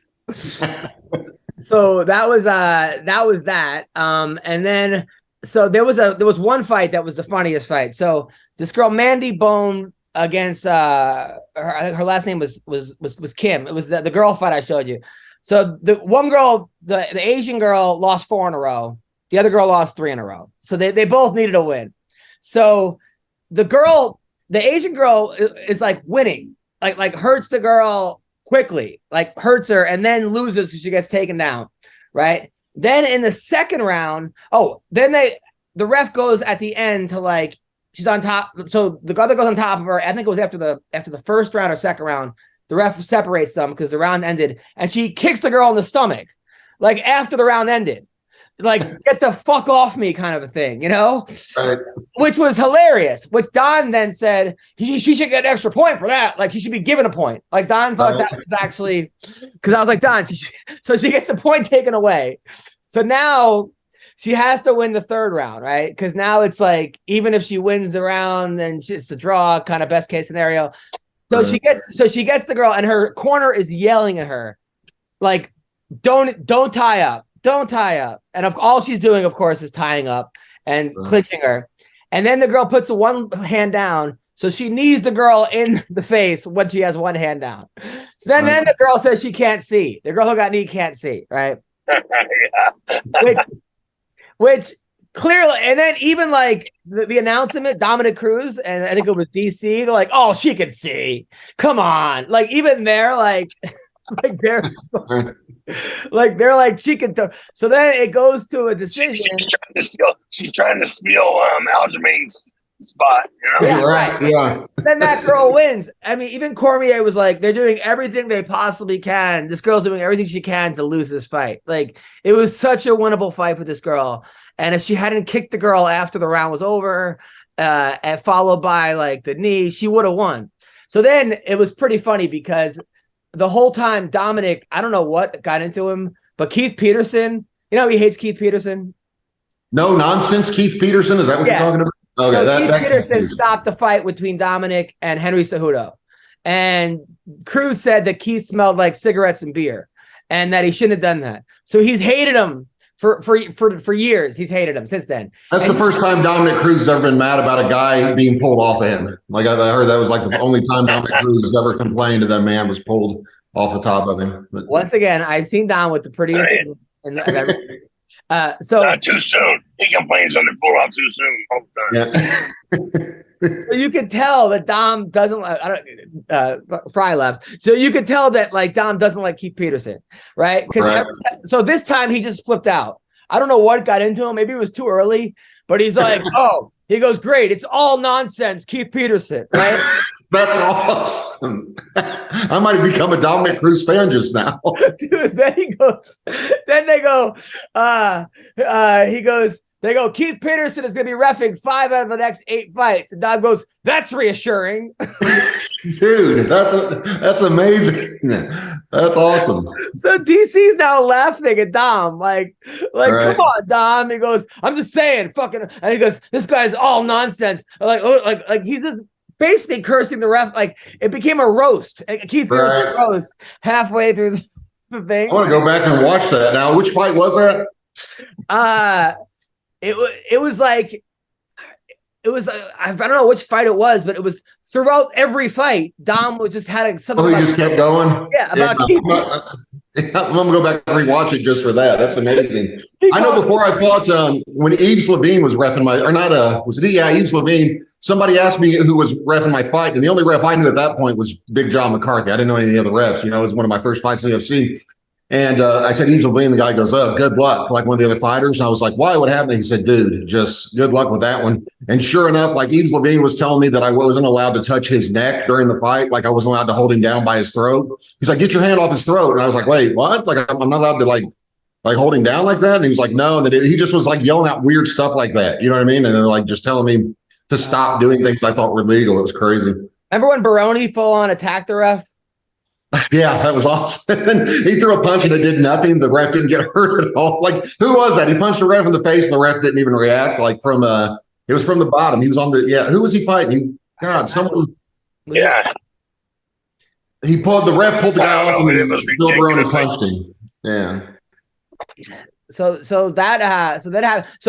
So that was that. And then so there was one fight that was the funniest fight. So this girl Mandy Bone against her last name was Kim. It was the girl fight I showed you. So the one girl, the Asian girl, lost 4 in a row. The other girl lost 3 in a row. So they both needed a win. So the Asian girl is like winning, like hurts the girl quickly, like hurts her and then loses because she gets taken down, right? Then in the second round, the ref goes at the end to like she's on top. So the other goes on top of her. I think it was after the first round or second round. The ref separates them because the round ended, and she kicks the girl in the stomach, like after the round ended. Like, get the fuck off me kind of a thing, Right. Which was hilarious, which Don then said she should get an extra point for that. Like, she should be given a point. Like, Don thought that was actually, because I was like, Don, so she gets a point taken away. So now she has to win the third round, right? Because now it's like, even if she wins the round, then it's a draw, kind of best case scenario. So she gets the girl, and her corner is yelling at her, like, don't tie up. Don't tie up. And all she's doing, of course, is tying up and clinching her. And then the girl puts one hand down. So she knees the girl in the face when she has one hand down. So then the girl says she can't see. The girl who got knee can't see, right? which clearly, and then even like the announcement, Dominic Cruz, and I think it was DC, they're like, oh, she can see. Come on. Like, even they're like they're like she can. So then it goes to a decision. She's trying to steal Aljamain's spot. Yeah, right. Yeah. Then that girl wins. I mean, even Cormier was like, they're doing everything they possibly can. This girl's doing everything she can to lose this fight. Like, it was such a winnable fight for this girl. And if she hadn't kicked the girl after the round was over, and followed by like the knee, she would have won. So then it was pretty funny because the whole time, Dominic, I don't know what got into him, but Keith Peterson, he hates Keith Peterson. No nonsense, Keith Peterson. Is that what you're talking about? Okay, so Keith Peterson stopped the fight between Dominic and Henry Cejudo. And Cruz said that Keith smelled like cigarettes and beer and that he shouldn't have done that. So he's hated him for years. He's hated him since then. That's the first time Dominic Cruz has ever been mad about a guy being pulled off of him. Like I heard that was like the only time Dominic Cruz has ever complained that man was pulled off the top of him. But once again, I've seen Don with the prettiest. So not too soon. He complains when they pull off too soon all the time. So you could tell that Dom doesn't like. Fry left, so you could tell that like Dom doesn't like Keith Peterson, right? Because so this time he just flipped out. I don't know what got into him. Maybe it was too early, but he's like, "Oh," he goes, "Great, it's all nonsense, Keith Peterson," right? That's awesome. I might have become a Dominic Cruz fan just now. Dude, then he goes, then they go, they go, Keith Peterson is going to be reffing 5 out of the next 8 fights. And Dom goes, that's reassuring. Dude, that's amazing. That's awesome. So DC's now laughing at Dom. Like, right. Come on, Dom. He goes, I'm just saying, fucking. And he goes, this guy's all nonsense. Like he's just basically cursing the ref. Like, it became a roast. Keith Peterson roast halfway through the thing. I want to go back and watch that now. Which fight was that? It was I don't know which fight it was, but it was throughout every fight. Dom just had something. He just kept going. Yeah, I'm gonna go back and rewatch it just for that. That's amazing. I know before I fought when Yves Levine was reffing Yves Levine. Somebody asked me who was reffing my fight, and the only ref I knew at that point was Big John McCarthy. I didn't know any other refs. You know, it was one of my first fights in the UFC. And I said, Yves Levine, the guy goes, oh, good luck, like one of the other fighters. And I was like, why? What happened? He said, dude, just good luck with that one. And sure enough, like Yves Levine was telling me that I wasn't allowed to touch his neck during the fight. Like I wasn't allowed to hold him down by his throat. He's like, get your hand off his throat. And I was like, wait, what? Like I'm not allowed to like hold him down like that? And he was like, no. And then he just was like yelling out weird stuff like that. You know what I mean? And then like just telling me to stop doing things I thought were legal. It was crazy. Remember when Baroni full on attacked the ref? Yeah, that was awesome. He threw a punch and it did nothing. The ref didn't get hurt at all. Like, who was that? He punched the ref in the face and the ref didn't even react. Like it was from the bottom. He was on who was he fighting? Someone. Yeah. The ref pulled the guy off and Bill Baroni punched him. Yeah. So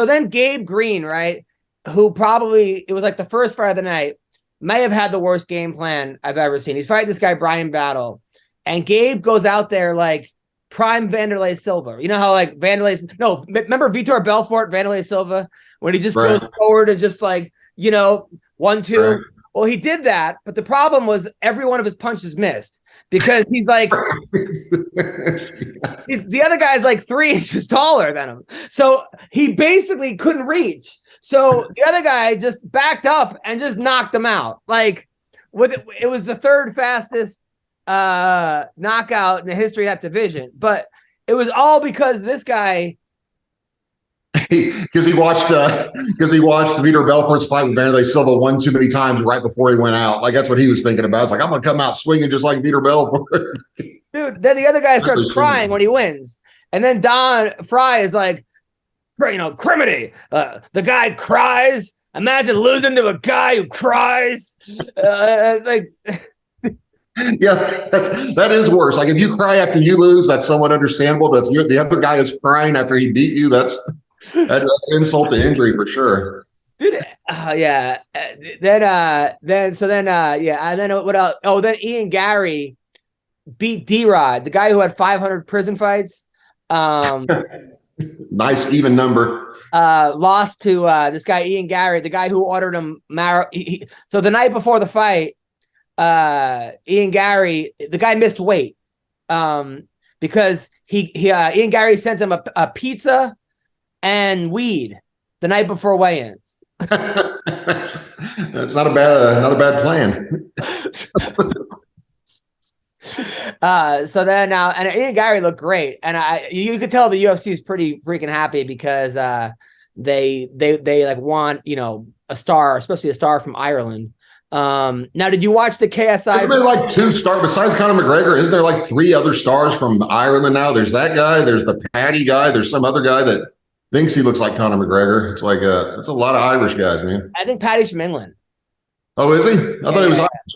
then Gabe Green, right? Who probably, it was like the first fight of the night, may have had the worst game plan I've ever seen. He's fighting this guy, Brian Battle. And Gabe goes out there like prime Vanderlei Silva. You know how like remember Vitor Belfort, Vanderlei Silva, when he just goes forward and just like, 1-2. Right. Well, he did that, but the problem was every one of his punches missed because he's like, the other guy's like 3 inches taller than him. So he basically couldn't reach. So the other guy just backed up and just knocked him out. Like it was the third fastest knockout in the history of that division, but it was all because this guy because he watched Vitor Belfort's fight with Vanderlei Silva one too many times right before he went out. Like that's what he was thinking about. It's like I'm gonna come out swinging just like Vitor Belfort. Dude, then the other guy starts crying when he wins, and then Don Fry is like, criminy. The guy cries. Imagine losing to a guy who cries. Yeah, that is worse. Like if you cry after you lose, that's somewhat understandable. But if the other guy is crying after he beat you, that's insult to injury for sure. Dude, yeah. Then what else? Oh, then Ian Gary beat D-Rod, the guy who had 500 prison fights. Nice even number. Lost to this guy Ian Gary, the guy who ordered him so the night before the fight, Ian Gary, the guy missed weight because Ian Gary sent him a pizza and weed the night before weigh-ins. That's not a bad plan. So then now, and Ian Gary looked great, and you could tell the UFC is pretty freaking happy because they like want a star, especially a star from Ireland. Now, did you watch the KSI? Isn't there like 2 stars besides Conor McGregor? Isn't there like 3 other stars from Ireland now? There's that guy. There's the Paddy guy. There's some other guy that thinks he looks like Conor McGregor. It's like it's a lot of Irish guys, man. I think Paddy's from England. Oh, is he? I thought he was Irish.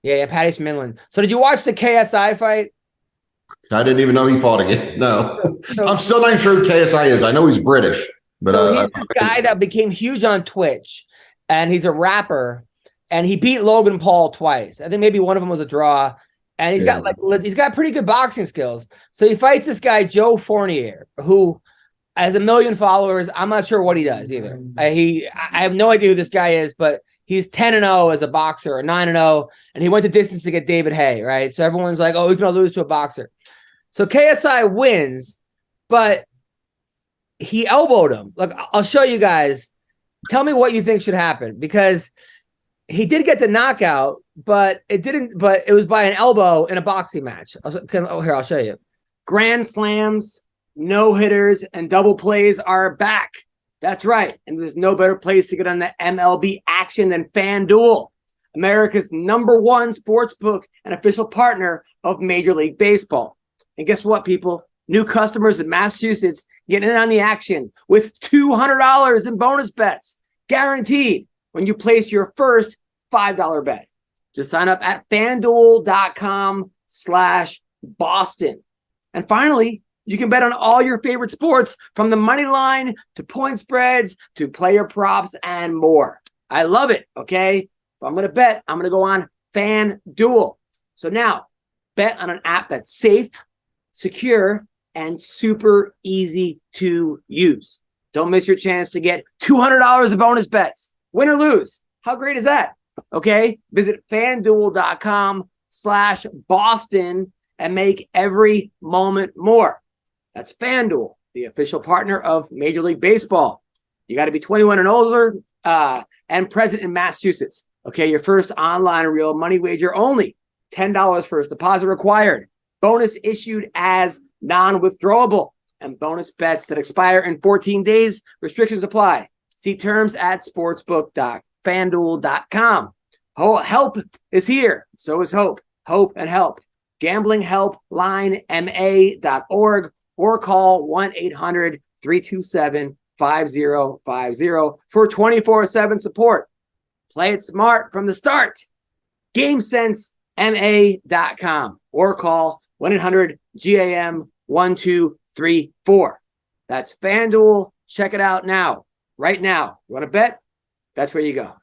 Yeah, Paddy's from England. So did you watch the KSI fight? I didn't even know he fought again. No, I'm still not sure who KSI is. I know he's British, but he's this guy that became huge on Twitch, and he's a rapper. And he beat Logan Paul twice. I think maybe one of them was a draw. And he's got pretty good boxing skills. So he fights this guy, Joe Fournier, who has 1 million followers. I'm not sure what he does either. I have no idea who this guy is, but he's 10-0 as a boxer or 9-0, and he went the distance to get David Haye, right? So everyone's like, oh, he's going to lose to a boxer. So KSI wins, but he elbowed him. Look, I'll show you guys. Tell me what you think should happen, because he did get the knockout, but it was by an elbow in a boxing match. Here, I'll show you. Grand slams, no-hitters, and double plays are back. That's right. And there's no better place to get on the MLB action than FanDuel, America's #1 sportsbook and official partner of Major League Baseball. And guess what, people? New customers in Massachusetts get in on the action with $200 in bonus bets, guaranteed, when you place your first $5 bet. Just sign up at FanDuel.com/Boston. And finally, you can bet on all your favorite sports, from the money line to point spreads to player props and more. I love it, okay? If I'm going to bet, I'm going to go on FanDuel. So now, bet on an app that's safe, secure, and super easy to use. Don't miss your chance to get $200 of bonus bets. Win or lose. How great is that? Okay? Visit FanDuel.com/Boston and make every moment more. That's FanDuel, the official partner of Major League Baseball. You got to be 21 and older and present in Massachusetts. Okay, your first online real money wager only. $10 first deposit required. Bonus issued as non-withdrawable. And bonus bets that expire in 14 days. Restrictions apply. See terms at sportsbook.fanduel.com. Help is here. So is hope. Hope and help. GamblingHelpLineMA.org or call 1-800-327-5050 for 24/7 support. Play it smart from the start. GameSenseMA.com or call 1-800-GAM-1234. That's FanDuel. Check it out now. Right now. You want to bet? That's where you go.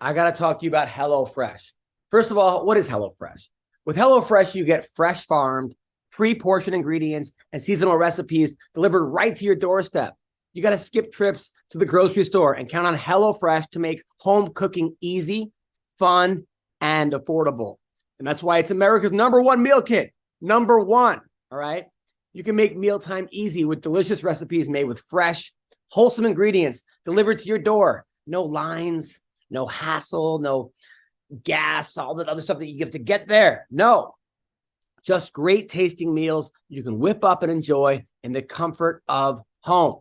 I got to talk to you about HelloFresh. First of all, what is HelloFresh? With HelloFresh, you get fresh farmed, pre-portioned ingredients and seasonal recipes delivered right to your doorstep. You got to skip trips to the grocery store and count on HelloFresh to make home cooking easy, fun, and affordable. And that's why it's America's #1 meal kit. #1, all right? You can make mealtime easy with delicious recipes made with fresh, wholesome ingredients delivered to your door. No lines, no hassle, no gas, all that other stuff that you have to get there. No, just great tasting meals you can whip up and enjoy in the comfort of home.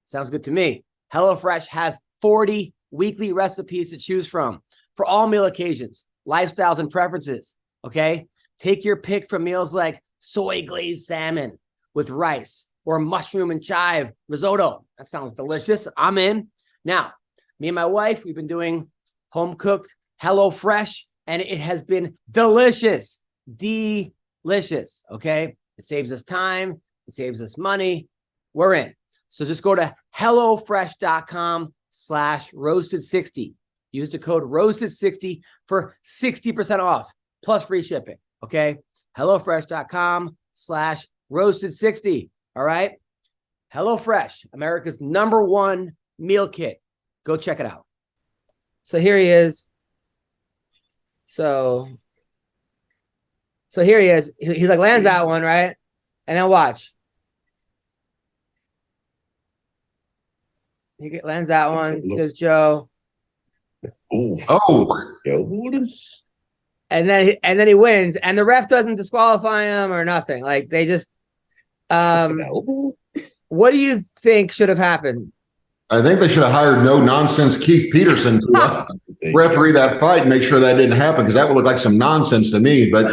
Sounds good to me. HelloFresh has 40 weekly recipes to choose from for all meal occasions, lifestyles, and preferences. Okay? Take your pick from meals like soy glazed salmon with rice or mushroom and chive risotto. That sounds delicious. I'm in. Now, me and my wife, we've been doing home cooked HelloFresh, and it has been delicious. Delicious. Okay? It saves us time. It saves us money. We're in. So just go to HelloFresh.com/roasted60. Use the code roasted60 for 60% off plus free shipping. Okay? HelloFresh.com/roasted60. All right? HelloFresh, America's #1 meal kit. Go check it out. So here he is. So here he is. He like lands that one, right? And then watch. He lands that one. There's Joe. Oh. And then he wins, and the ref doesn't disqualify him or nothing. Like they just what do you think should have happened? I think they should have hired no-nonsense Keith Peterson to referee that fight and make sure that didn't happen, because that would look like some nonsense to me. But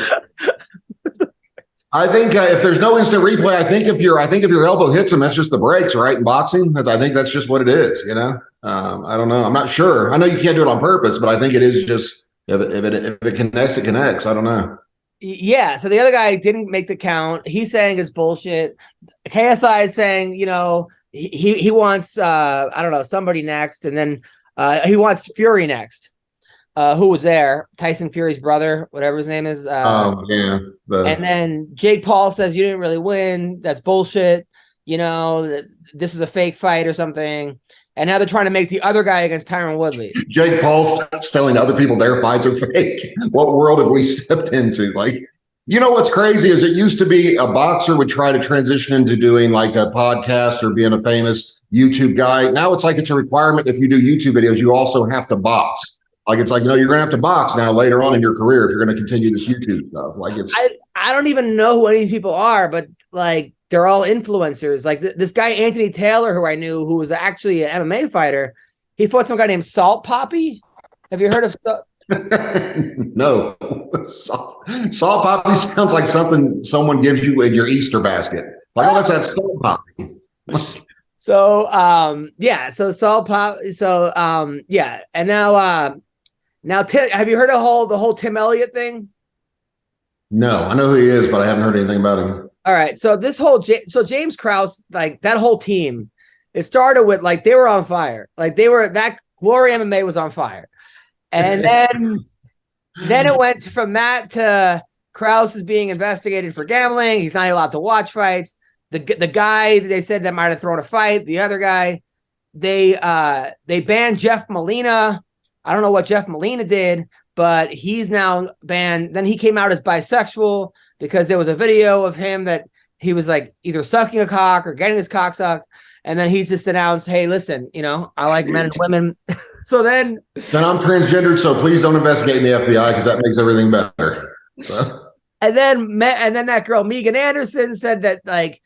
I think if there's no instant replay, I think if your elbow hits him, that's just the breaks, right? In boxing, I think that's just what it is. You know, I don't know. I'm not sure. I know you can't do it on purpose, but I think it is just if it connects, it connects. I don't know. Yeah. So the other guy didn't make the count. He's saying it's bullshit. KSI is saying, you know, he wants I don't know, somebody next, and then he wants Fury next. Who was there? Tyson Fury's brother, whatever his name is. Yeah. And then Jake Paul says you didn't really win. That's bullshit. You know, this is a fake fight or something. and now they're trying to make the other guy against Tyron Woodley. Jake Paul's telling other people their fights are fake. What world have we stepped into? Like, you know what's crazy is it used to be a boxer would try to transition into doing like a podcast or being a famous YouTube guy. Now it's like it's a requirement if you do YouTube videos, you also have to box. Like it's like, you're going to have to box now later on in your career if you're going to continue this YouTube stuff. Like it's I don't even know who any of these people are, but like they're all influencers. Like this guy Anthony Taylor, who I knew, who was actually an MMA fighter, he fought some guy named Salt Poppy. Have you heard of? No. Salt Poppy sounds like something someone gives you in your Easter basket. Like, oh, that's that Salt Poppy. So Salt Pop. So yeah, and now Tim, have you heard of the whole Tim Elliott thing? No, I know who he is, but I haven't heard anything about him. All right, so this whole James Krause, like that whole team, it started with like they were on fire, like that Glory MMA was on fire, and then it went from that to Krause is being investigated for gambling. He's not allowed to watch fights. The guy they said that might have thrown a fight, the other guy, they banned Jeff Molina. I don't know what Jeff Molina did, but he's now banned. Then he came out as bisexual because there was a video of him that he was like either sucking a cock or getting his cock sucked. And then he's just announced, hey, listen, I like men and women. So then I'm transgendered, so please don't investigate in the FBI because that makes everything better. So. And then that girl Megan Anderson said that like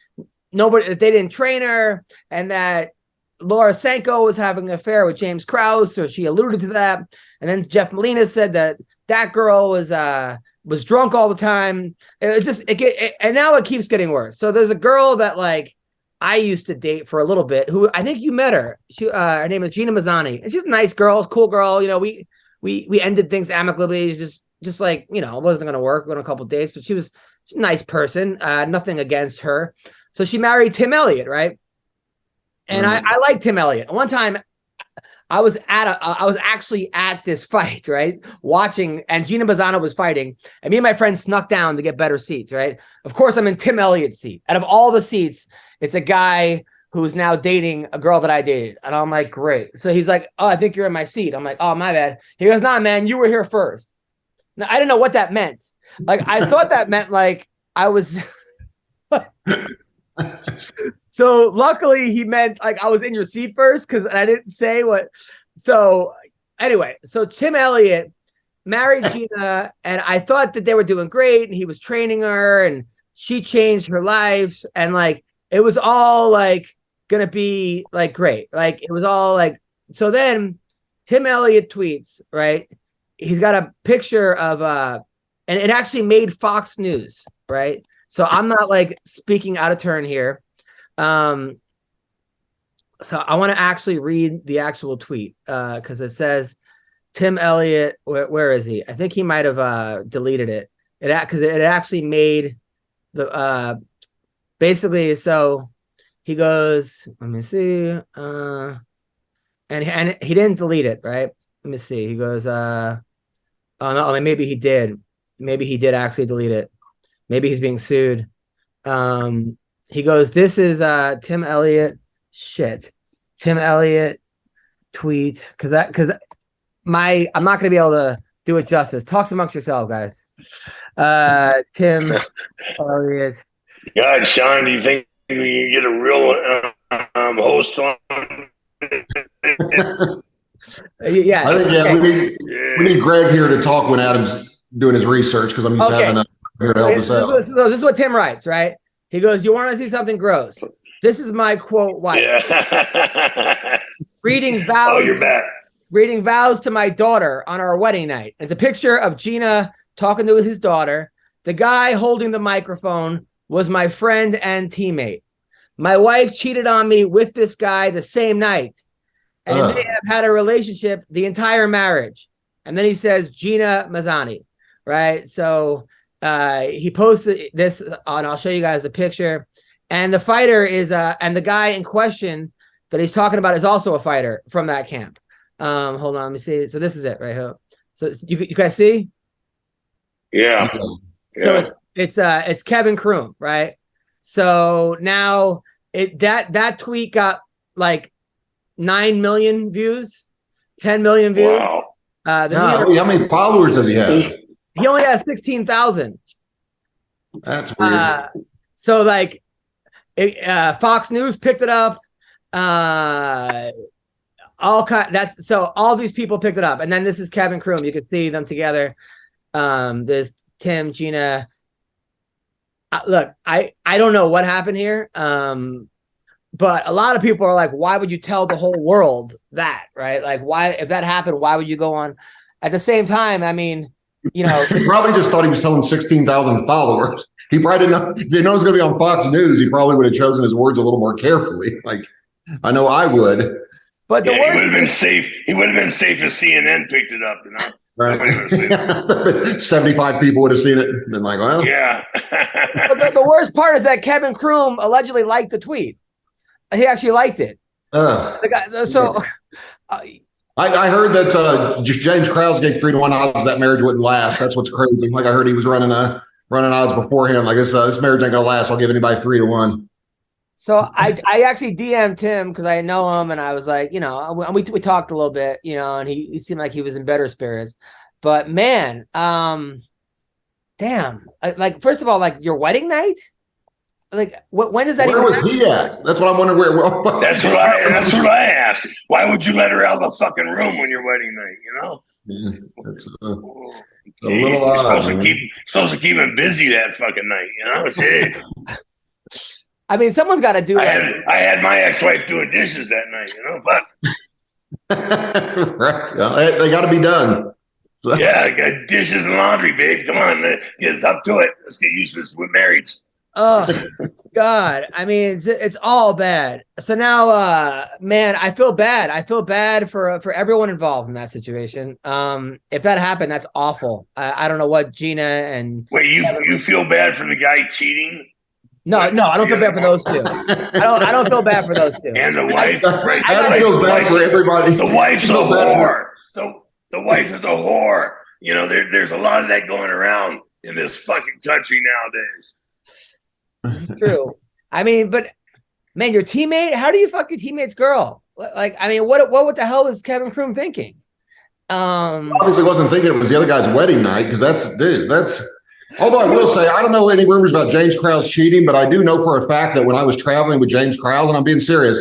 they didn't train her, and that Laura Sanko was having an affair with James Krause, so she alluded to that. And then Jeff Molina said that girl was drunk all the time. And now it keeps getting worse. So there's a girl that like I used to date for a little bit, who I think you met her. Her name is Gina Mazzani, and she's a nice girl, cool girl. We ended things amicably, just like, it wasn't going to work on a couple of days, but she's a nice person. Nothing against her. So she married Tim Elliott, right? And I like Tim Elliott. One time I was actually at this fight, right? Watching, and Gina Mazzano was fighting, and me and my friend snuck down to get better seats, right? Of course, I'm in Tim Elliott's seat. Out of all the seats, it's a guy who's now dating a girl that I dated. And I'm like, great. So he's like, oh, I think you're in my seat. I'm like, oh, my bad. He goes, nah, man, you were here first. Now, I didn't know what that meant. Like, I thought that meant like I was. So luckily he meant like I was in your seat first, because I didn't say what. So anyway, so Tim Elliott married Gina, and I thought that they were doing great, and he was training her, and she changed her life, and like it was all like gonna be like great. Like it was all like. So then Tim Elliott tweets, right? He's got a picture of and it actually made Fox News, right? So I'm not like speaking out of turn here. So I want to actually read the actual tweet because it says Tim Elliott. Where is he? I think he might have deleted it. Because it actually made the basically. So he goes. Let me see. And he didn't delete it, right? Let me see. He goes. Oh no, maybe he did. Maybe he did actually delete it. Maybe he's being sued. He goes, this is Tim Elliott. Shit. Tim Elliott tweet. Because I'm not gonna be able to do it justice. Talk amongst yourself, guys. Tim Elliott. God, Sean, do you think we can get a real host on? Yeah. I think we need Greg here to talk when Adam's doing his research, because I'm used to having here to help us out. So this is what Tim writes, right? He goes, you want to see something gross? This is my quote wife. Yeah. Reading vows. Oh, you're back. Reading vows to my daughter on our wedding night. It's a picture of Gina talking to his daughter. The guy holding the microphone was my friend and teammate. My wife cheated on me with this guy the same night. And they have had a relationship the entire marriage. And then he says, Gina Mazzani, right? So he posted this on, I'll show you guys a picture. And the fighter is, and the guy in question that he's talking about is also a fighter from that camp. Hold on, let me see. So this is it right here. So you guys see? Yeah. So it's Kevin Kroom, right? So now that tweet got like 9 million views, 10 million views. Wow. How many followers does he have? He only has 16,000. That's weird. So like, Fox News picked it up. All these people picked it up, and then this is Kevin Kroom. You could see them together. There's Tim, Gina. Look, I don't know what happened here. But a lot of people are like, why would you tell the whole world that, right? Like, why, if that happened, why would you go on? At the same time, I mean, you know, he probably just thought he was telling 16,000 followers. He probably didn't know. If he knows it's going to be on Fox News, he probably would have chosen his words a little more carefully. Like, I know I would. But he would have been safe. He would have been safe if CNN picked it up, you know. Right. 75 people would have seen it and been like, well, yeah. But the worst part is that Kevin Kroom allegedly liked the tweet. He actually liked it. I heard that James Krause gave 3-1 odds that marriage wouldn't last. That's what's crazy. Like I heard he was running odds beforehand. Like this marriage ain't gonna last. I'll give anybody 3-1. So I actually DM'd him because I know him, and I was like, you know, we talked a little bit, you know, and he seemed like he was in better spirits. But man, damn, like first of all, like your wedding night. Like, when does that? Where was he at? That's what I'm wondering. That's what I asked. Why would you let her out of the fucking room on your wedding night? You know, it's a little odd. Supposed to keep him busy that fucking night. You know, jeez. I mean, someone's got to do it. I had my ex-wife doing dishes that night. You know, but right, they got to be done. Yeah, I got dishes and laundry, babe. Come on, get up to it. Let's get used to this. We're married. Oh God. I mean, it's all bad. So now, man, I feel bad. I feel bad for everyone involved in that situation. If that happened, that's awful. I don't know what Gina and wait, you feel bad for the guy cheating? No, I don't feel bad for those two. I don't feel bad for those two. And the wife, right? I feel bad for everybody. The wife's a whore. The wife is a whore. You know, there's a lot of that going around in this fucking country nowadays. It's true. I mean, but man, your teammate, how do you fuck your teammate's girl? Like, I mean, what the hell was Kevin Kroom thinking? Obviously wasn't thinking it was the other guy's wedding night, because that's although I will say, I don't know any rumors about James Krause cheating, but I do know for a fact that when I was traveling with James Krause, and I'm being serious,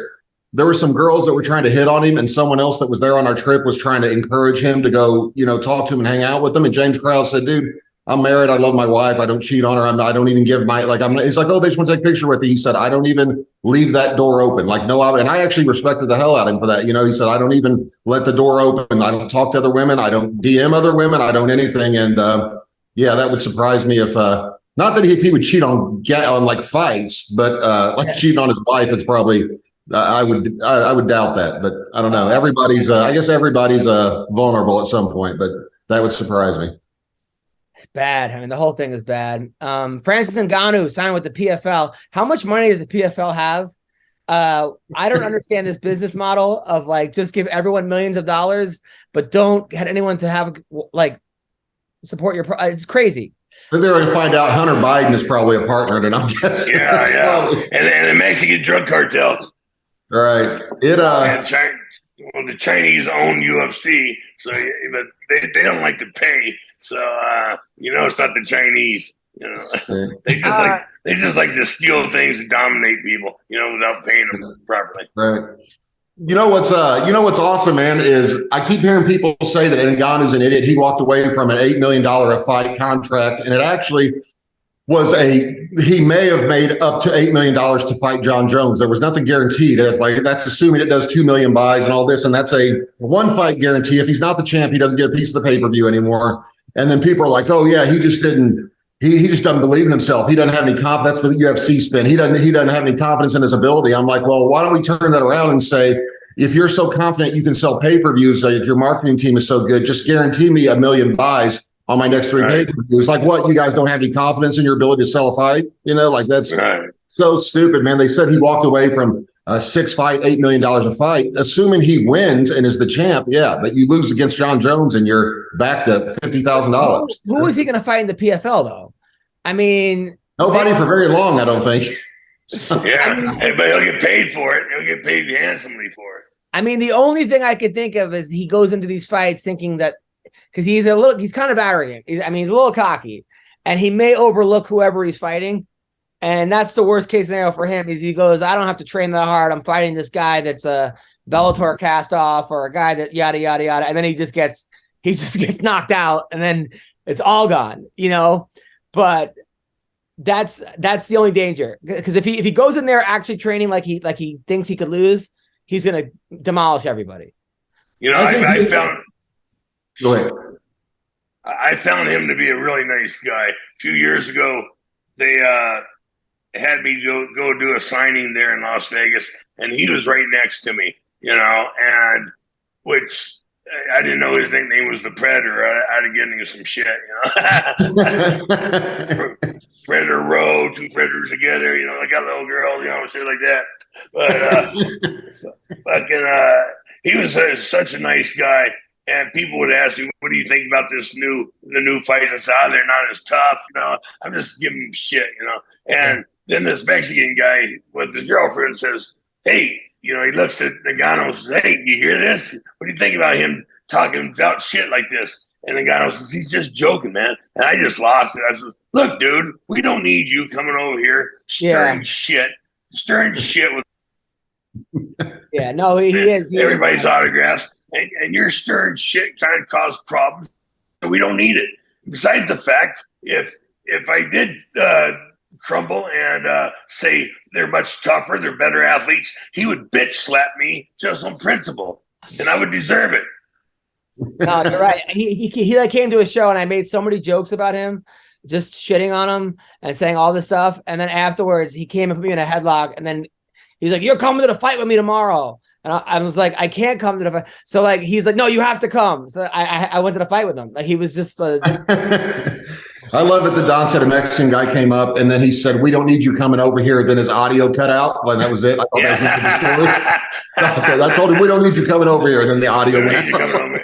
there were some girls that were trying to hit on him, and someone else that was there on our trip was trying to encourage him to go, you know, talk to him and hang out with them. And James Krause said, dude, I'm married. I love my wife. I don't cheat on her. I don't even give he's like, oh, they just want to take a picture with you. He said, I don't even leave that door open. Like, no, and I actually respected the hell out of him for that. You know, he said, I don't even let the door open. I don't talk to other women. I don't DM other women. I don't anything. And yeah, that would surprise me if, not that if he would cheat on like fights, but like cheating on his wife, it's probably, I would doubt that, but I don't know. I guess everybody's vulnerable at some point, but that would surprise me. It's bad. I mean, the whole thing is bad. Francis Ngannou signed with the PFL. How much money does the PFL have? I don't understand this business model of like, just give everyone millions of dollars, but don't get anyone to have like support your. It's crazy. They're going to find out Hunter Biden is probably a partner, and I'm guessing. Yeah. and the Mexican drug cartels. Right. The Chinese own UFC, so but they don't like to pay. So you know, it's not the Chinese. You know, they just like to steal things and dominate people. You know, without paying them properly. Right. You know what's awesome, man, is I keep hearing people say that Ngannou's an idiot. He walked away from an $8 million a fight contract, and it actually was he may have made up to $8 million to fight John Jones. There was nothing guaranteed. That's assuming it does 2 million buys and all this, and that's a one fight guarantee. If he's not the champ, he doesn't get a piece of the pay-per-view anymore. And then people are like, oh yeah, he just doesn't believe in himself. He doesn't have any confidence. That's the UFC spin. He doesn't have any confidence in his ability. I'm like, well, why don't we turn that around and say, if you're so confident you can sell pay-per-views, if your marketing team is so good, just guarantee me 1 million buys on my next 3 pay-per-views. Like, what? You guys don't have any confidence in your ability to sell a fight? You know, like that's so stupid, man. They said he walked away from a 6-fight, $8 million a fight, assuming he wins and is the champ. Yeah, but you lose against John Jones and you're back to $50,000. Who is he going to fight in the PFL though? I mean, nobody for very long, I don't think. Yeah, but he'll get paid for it. He'll get paid handsomely for it. I mean, the only thing I could think of is he goes into these fights thinking that because he's kind of arrogant. He's a little cocky, and he may overlook whoever he's fighting. And that's the worst case scenario for him is he goes, I don't have to train that hard. I'm fighting this guy that's a Bellator cast off or a guy that yada, yada, yada. And then he just gets knocked out and then it's all gone, you know? But that's the only danger. Because if he goes in there actually training like he thinks he could lose, he's going to demolish everybody. You know, I found. Go ahead. I found him to be a really nice guy. A few years ago, they had me go do a signing there in Las Vegas, and he was right next to me, you know, and which I didn't know his nickname was the Predator. I'd have given him some shit, you know. Predator Row, two predators together, you know, like a little girl, you know, shit like that. But he was such a nice guy. And people would ask me, what do you think about the new fights? I said, they're not as tough, you know. I'm just giving them shit, you know. And then this Mexican guy with his girlfriend says, hey, you know, he looks at Nagano and says, hey, you hear this? What do you think about him talking about shit like this? And Nagano says, he's just joking, man. And I just lost it. I said, look, dude, we don't need you coming over here stirring shit with. Yeah, no, he is. Everybody's autographs. And you're stirring shit, trying to cause problems. We don't need it. Besides the fact, if I did crumble and say they're much tougher, they're better athletes, he would bitch slap me just on principle, and I would deserve it. No, you're right. He like came to a show, and I made so many jokes about him, just shitting on him and saying all this stuff. And then afterwards, he came and put me in a headlock, and then he's like, "You're coming to the fight with me tomorrow." And I was like, I can't come to the fight. So like, he's like, no, you have to come. So I went to the fight with him. Like he was just. I love it that Don said a Mexican guy came up and then he said, we don't need you coming over here. Then his audio cut out. Like that was it. I told him, we don't need you coming over here. And then the audio went out.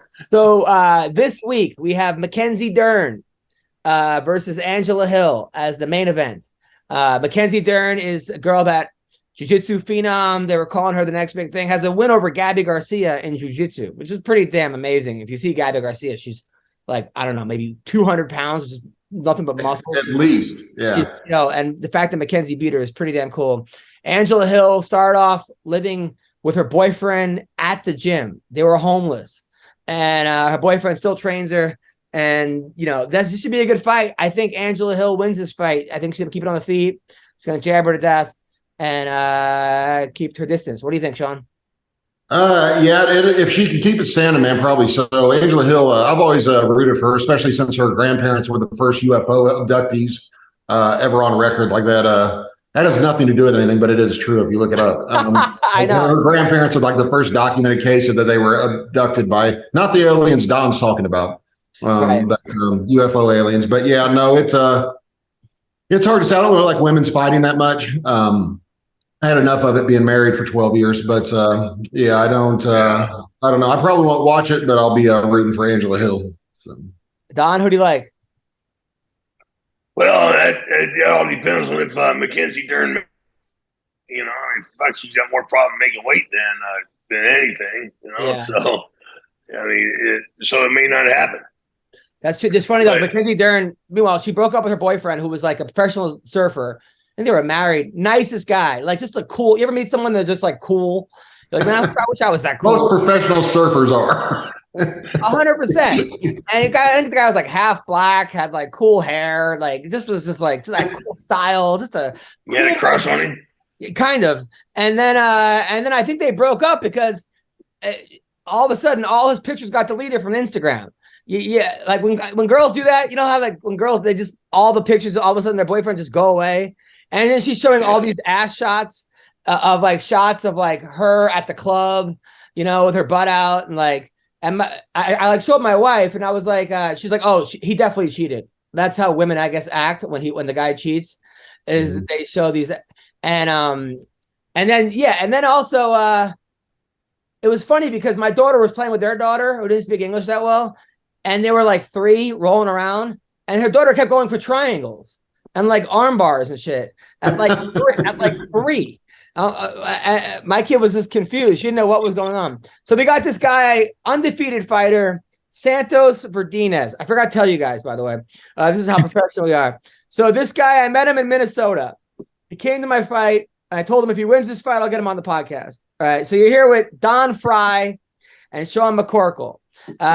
So this week we have Mackenzie Dern versus Angela Hill as the main event. Mackenzie Dern is a girl that Jiu-Jitsu phenom, they were calling her the next big thing, has a win over Gabby Garcia in Jiu-Jitsu, which is pretty damn amazing. If you see Gabby Garcia, she's like, I don't know, maybe 200 pounds, which is nothing but muscle. At least, yeah. You know, and the fact that Mackenzie beat her is pretty damn cool. Angela Hill started off living with her boyfriend at the gym. They were homeless, and her boyfriend still trains her. And, you know, this should be a good fight. I think Angela Hill wins this fight. I think she's going to keep it on the feet. She's going to jab her to death and keep her distance. What do you think, Sean? If she can keep it standing, man, probably so. Angela Hill, I've always rooted for her, especially since her grandparents were the first UFO abductees ever on record like that. That has nothing to do with anything, but it is true if you look it up. I know. Her grandparents were like the first documented case that they were abducted by, not the aliens Don's talking about, but UFO aliens. But yeah, no, it's hard to say. I don't really like women's fighting that much. I had enough of it being married for 12 years, but yeah, I don't know. I probably won't watch it, but I'll be rooting for Angela Hill. So. Don, who do you like? Well, it all depends on if Mackenzie Dern, you know, in fact, she's got more problem making weight than anything, you know. Yeah. So, I mean, so it may not happen. That's true. It's funny though. Mackenzie Dern, meanwhile, she broke up with her boyfriend, who was like a professional surfer. And they were married. Nicest guy. Like just a cool. You ever meet someone that's just like cool? You're like, man, I wish I was that cool. Most professional surfers are. 100%. And I think the guy was like half black, had like cool hair, like just was just like cool style, just a you had a crush on him? Kind of. And then I think they broke up because all of a sudden all his pictures got deleted from Instagram. Yeah, like when girls do that, you know how like when girls they just all the pictures all of a sudden their boyfriend just go away. And then she's showing all these ass shots of like shots of like her at the club, you know, with her butt out and like, and I like showed my wife and I was like, she's like, oh, he definitely cheated. That's how women, I guess, act when the guy cheats, is that they show these and then also it was funny because my daughter was playing with their daughter who didn't speak English that well, and they were like 3 rolling around, and her daughter kept going for triangles and like arm bars and shit at like 3. My kid was just confused. She didn't know what was going on. So we got this guy, undefeated fighter, Santos Verdinez. I forgot to tell you guys, by the way. This is how professional we are. So this guy, I met him in Minnesota. He came to my fight. And I told him if he wins this fight, I'll get him on the podcast. All right. So you're here with Don Fry and Sean McCorkle.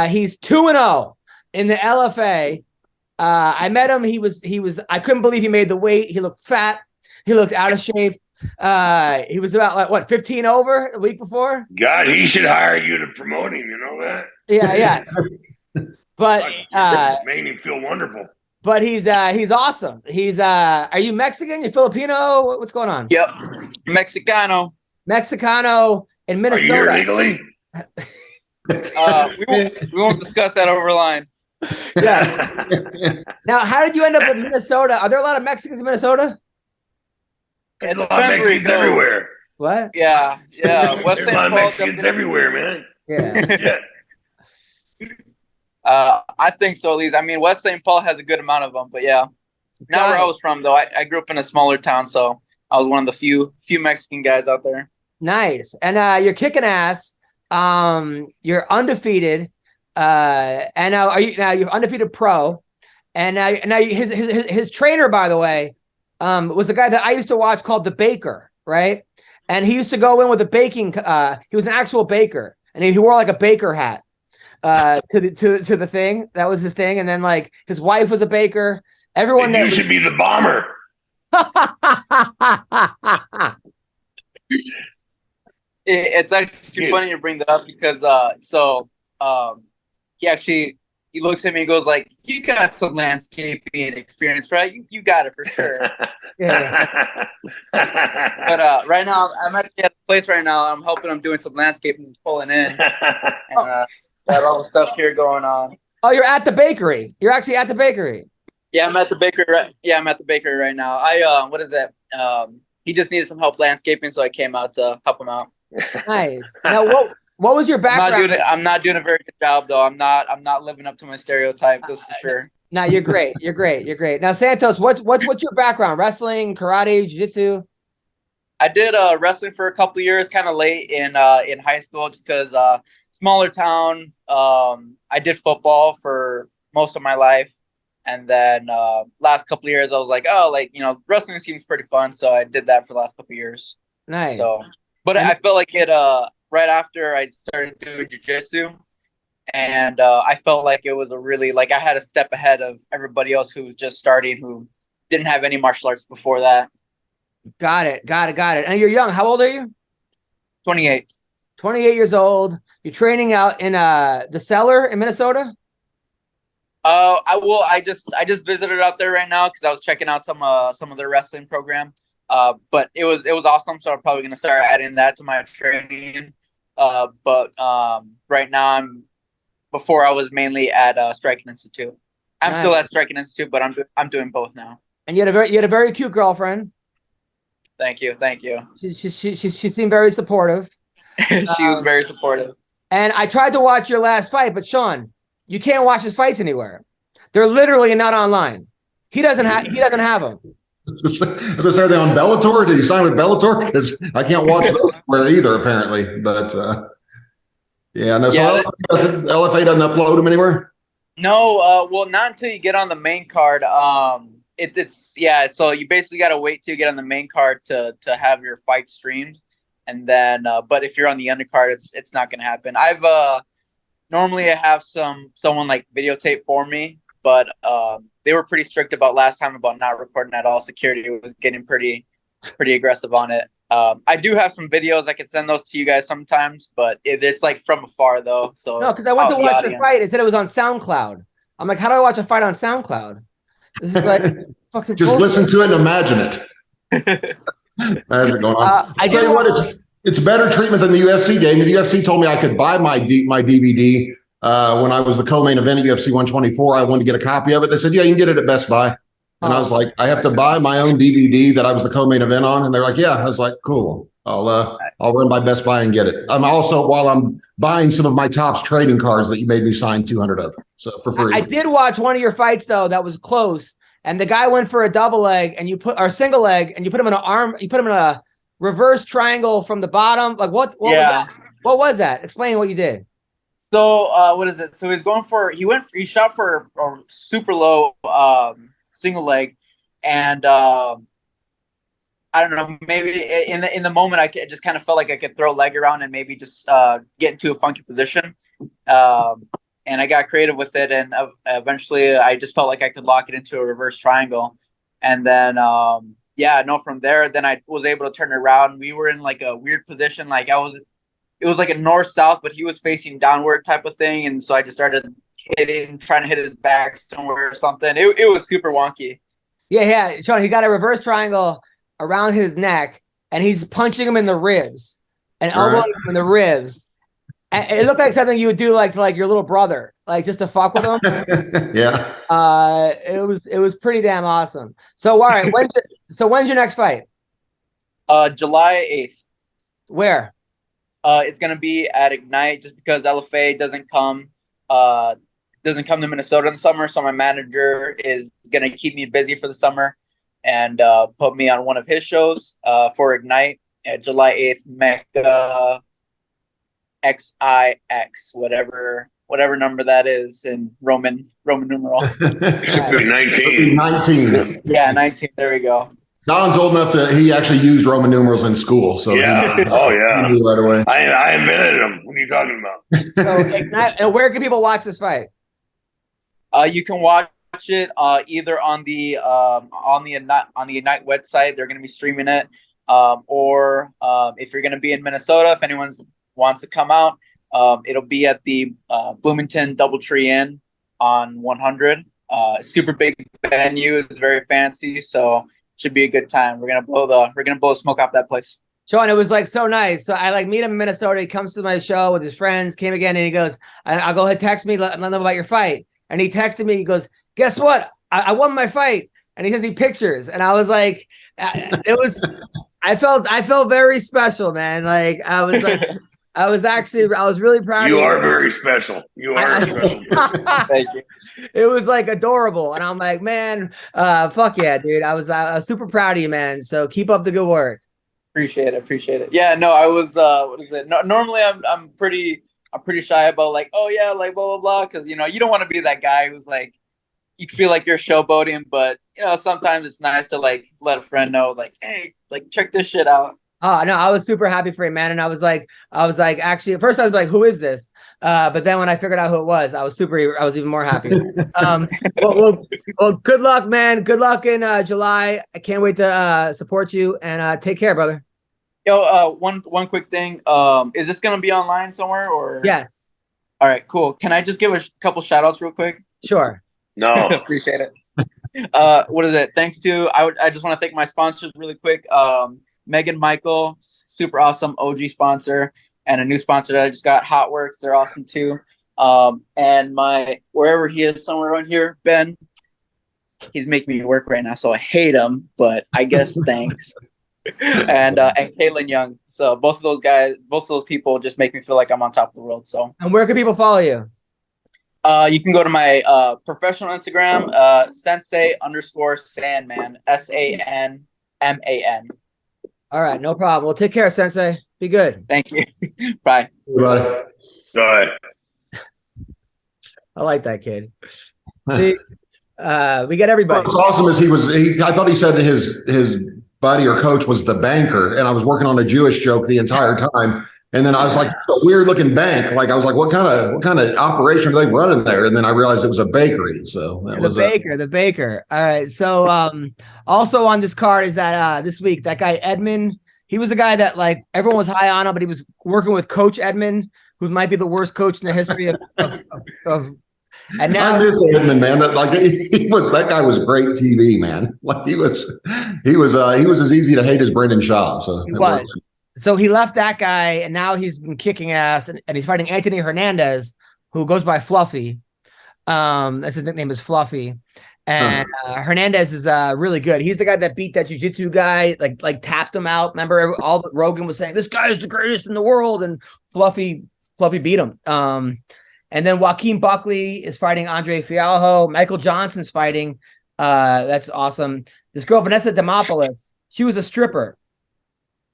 He's 2-0 in the LFA. I met him. He was. I couldn't believe he made the weight. He looked fat. He looked out of shape. He was about 15 over a week before. God, he should hire you to promote him. You know that? Yeah. But made him feel wonderful. But he's awesome. He's are you Mexican? You Filipino? What's going on? Yep, Mexicano in Minnesota. Are you here legally? We won't discuss that over line. Yeah. Now, how did you end up in Minnesota? Are there a lot of Mexicans in Minnesota? There's a lot of Mexicans everywhere. What? Yeah. West There's a lot of Mexicans everywhere, man. Yeah. I think so, at least. I mean, West St. Paul has a good amount of them, but yeah. Not where I was from, though. I grew up in a smaller town, so I was one of the few Mexican guys out there. Nice. And you're kicking ass. You're undefeated. And you're undefeated pro. And now his trainer, by the way, was a guy that I used to watch called The Baker, right? And he used to go in with a baking. He was an actual baker, and he wore like a baker hat. To the thing that was his thing, and then like his wife was a baker. Everyone you should be the bomber. It's actually funny you bring that up because he looks at me and goes like, "You got some landscaping experience, right? You got it for sure." Yeah. But right now I'm actually at a place right now. I'm helping him doing some landscaping, pulling in. And, got all the stuff here going on. Oh, you're at the bakery. You're actually at the bakery. Yeah, I'm at the bakery. I'm at the bakery right now. What is that? He just needed some help landscaping, so I came out to help him out. Nice. Now, what was your background? I'm not doing a very good job, though. I'm not living up to my stereotype. That's for sure. No, you're great. You're great. Now, Santos, what's your background? Wrestling, karate, jiu-jitsu? I did wrestling for a couple of years, kind of late in high school, just because smaller town. I did football for most of my life, and then last couple of years I was like, wrestling seems pretty fun, so I did that for the last couple of years. Nice. So, but I felt like it right after I started doing jiu-jitsu, and I felt like it was I had a step ahead of everybody else who was just starting, who didn't have any martial arts before that. Got it. And you're young. How old are you? 28. 28 years old. You're training out in the Cellar in Minnesota? I just visited out there right now because I was checking out some of their wrestling program. But it was awesome, so I'm probably gonna start adding that to my training. But right now before I was mainly at Striking Institute. I'm still at Striking Institute, but I'm doing both now. And you had a very cute girlfriend. Thank you. She seemed very supportive. She was very supportive. And I tried to watch your last fight, but Sean, you can't watch his fights anywhere. They're literally not online. He doesn't have them. Is this are they on Bellator? Did you sign with Bellator? Because I can't watch those anywhere either, apparently. But LFA doesn't upload them anywhere. No, well, not until you get on the main card. So you basically got to wait till you get on the main card to have your fight streamed. And then, but if you're on the undercard, it's not going to happen. Normally I have someone like videotape for me, but they were pretty strict about last time about not recording at all. Security was getting pretty aggressive on it. I do have some videos. I can send those to you guys sometimes, but it's like from afar though. So no, because I went to watch your fight. It said it was on SoundCloud. I'm like, how do I watch a fight on SoundCloud? This is like fucking. Just listen to it and imagine it. Imagine going on. I tell you what, it's better treatment than the UFC game. The UFC told me I could buy my DVD when I was the co-main event at UFC 124. I wanted to get a copy of it. They said, yeah, you can get it at Best Buy. And I was like, I have to buy my own DVD that I was the co-main event on. And they're like, yeah. I was like, cool. I'll run by Best Buy and get it. I'm also, while I'm buying some of my Topps trading cards that you made me sign 200 of, so for free. I did watch one of your fights though that was close, and the guy went for a double leg and single leg, and you put him in an arm. You put him in a reverse triangle from the bottom. Like what was that? What was that? Explain what you did. So what is it? So he shot for a super low single leg, and I don't know, maybe in the moment I just kind of felt like I could throw a leg around and maybe just get into a funky position. And I got creative with it, and eventually I just felt like I could lock it into a reverse triangle. And then, from there, then I was able to turn it around. We were in like a weird position. Like it was like a north-south, but he was facing downward type of thing. And so I just started trying to hit his back somewhere or something. It was super wonky. Yeah. Sean, he got a reverse triangle around his neck, and he's punching him in the ribs and elbowing him in the ribs. And it looked like something you would do like to like your little brother, like just to fuck with him. Yeah. It was pretty damn awesome. So all right, when's your next fight? July 8th. Where? It's gonna be at Ignite, just because LFA doesn't come to Minnesota in the summer, so my manager is gonna keep me busy for the summer and put me on one of his shows for Ignite at July 8th, Mega XIX, whatever number that is in Roman numeral. It should be 19. 19. Yeah, 19. There we go. Don's old enough he actually used Roman numerals in school. So yeah. He knew right away. I invented them. What are you talking about? So, where can people watch this fight? You can watch it either on the Ignite website. They're going to be streaming it, or if you're going to be in Minnesota, if anyone wants to come out, it'll be at the Bloomington DoubleTree Inn on 100. Super big venue. It's very fancy, so should be a good time. We're gonna blow the smoke off that place. Sean, it was like so nice. So I like meet him in Minnesota. He comes to my show with his friends, came again, and he goes, I'll go ahead, text me, let them about your fight. And he texted me, he goes, guess what? I won my fight. And he sends me pictures. And I was like, I felt very special, man. Like I was really proud. You are very special. You are special. Thank you. It was like adorable. And I'm like, man, fuck yeah, dude. I was super proud of you, man. So keep up the good work. Appreciate it. Yeah, no, I was what is it? No, normally I'm pretty shy about like, oh yeah, like blah blah blah, because you don't want to be that guy who's like, you feel like you're showboating, but sometimes it's nice to like let a friend know, like, hey, like check this shit out. Oh no, I was super happy for you, man. And I was like, actually, at first I was like, who is this? But then when I figured out who it was, I was even more happy. Well, good luck, man. Good luck in July. I can't wait to support you, and take care, brother. Yo, one quick thing. Is this gonna be online somewhere or? Yes. All right, cool. Can I just give a couple shout outs real quick? Sure. No. Appreciate it. What is it? Thanks to I just want to thank my sponsors really quick. Megan Michael, super awesome OG sponsor, and a new sponsor that I just got, Hotworks. They're awesome too. And my wherever he is, somewhere around here, Ben, he's making me work right now, so I hate him, but I guess thanks. And Caitlin Young. So both of those people just make me feel like I'm on top of the world. So. And where can people follow you? You can go to my professional Instagram, Sensei_Sandman, SANMAN. All right, no problem. Well, take care, Sensei. Be good. Thank you. Bye. Bye. Bye. I like that kid. See, we got everybody. What's awesome is I thought he said his buddy or coach was the banker, and I was working on a Jewish joke the entire time. And then I was like, a weird looking bank. Like I was like, what kind of operation are they running there? And then I realized it was a bakery. So that was the baker. All right. So also on this card is that this week, that guy Edmund, he was a guy that like everyone was high on him, but he was working with Coach Edmund, who might be the worst coach in the history of and now I miss Edmund, man. That guy was great TV, man. Like he was as easy to hate as Brendan Schaub. So he was. So he left that guy, and now he's been kicking ass, and he's fighting Anthony Hernandez, who goes by Fluffy. That's his nickname is Fluffy. And Hernandez is really good. He's the guy that beat that jiu-jitsu guy, like tapped him out. Remember, all that Rogan was saying, this guy is the greatest in the world, and Fluffy beat him. And then Joaquin Buckley is fighting Andre Fialho. Michael Johnson's fighting. That's awesome. This girl, Vanessa Demopoulos, she was a stripper.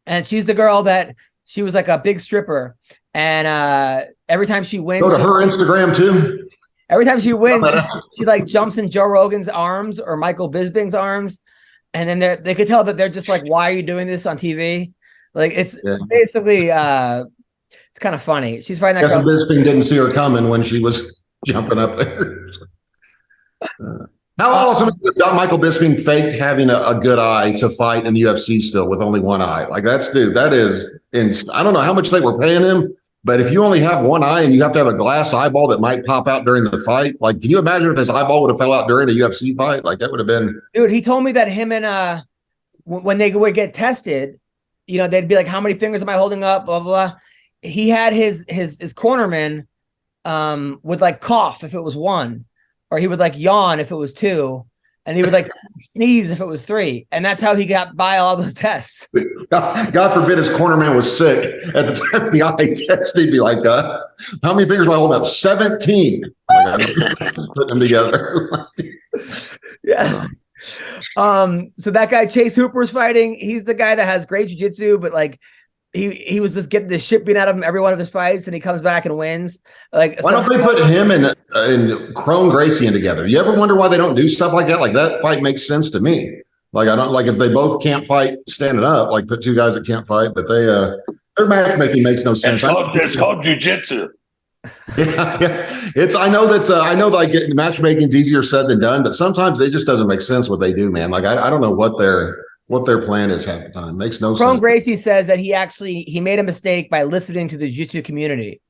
And she's the girl that she was like a big stripper. And every time she wins, go to her Instagram too. Every time she wins, she like jumps in Joe Rogan's arms or Michael Bisping's arms. And then they could tell that they're just like, why are you doing this on TV? Like it's basically it's kind of funny. She's fighting that girl. Bisping didn't see her coming when she was jumping up there. How awesome is it Michael Bisping faked having a good eye to fight in the UFC still with only one eye? Like that is I don't know how much they were paying him, but if you only have one eye and you have to have a glass eyeball that might pop out during the fight, like can you imagine if his eyeball would have fell out during a UFC fight? Like that would have been. Dude, he told me that him and when they would get tested, they'd be like, how many fingers am I holding up? Blah blah blah. He had his cornerman would like cough if it was one, or he would like yawn if it was two, and he would like sneeze if it was three, and that's how he got by all those tests. God forbid his cornerman was sick at the time of the eye test. He'd be like, how many fingers am I holding up? 17. Like, put them together. Yeah. So that guy Chase Hooper's fighting. He's the guy that has great jiu-jitsu, but like he was just getting the shit beat out of him every one of his fights, and he comes back and wins. Like, why don't they put him and Crone Gracie in together? You ever wonder why they don't do stuff like that? Like that fight makes sense to me. Like I don't like if they both can't fight standing up, like put two guys that can't fight, but their matchmaking makes no sense. It's called jiu-jitsu. Yeah. I know that matchmaking is easier said than done, but sometimes it just doesn't make sense what they do, man. Like I don't know what their plan is half the time. Makes no sense. Crone Gracie says that he made a mistake by listening to the jiu-jitsu community,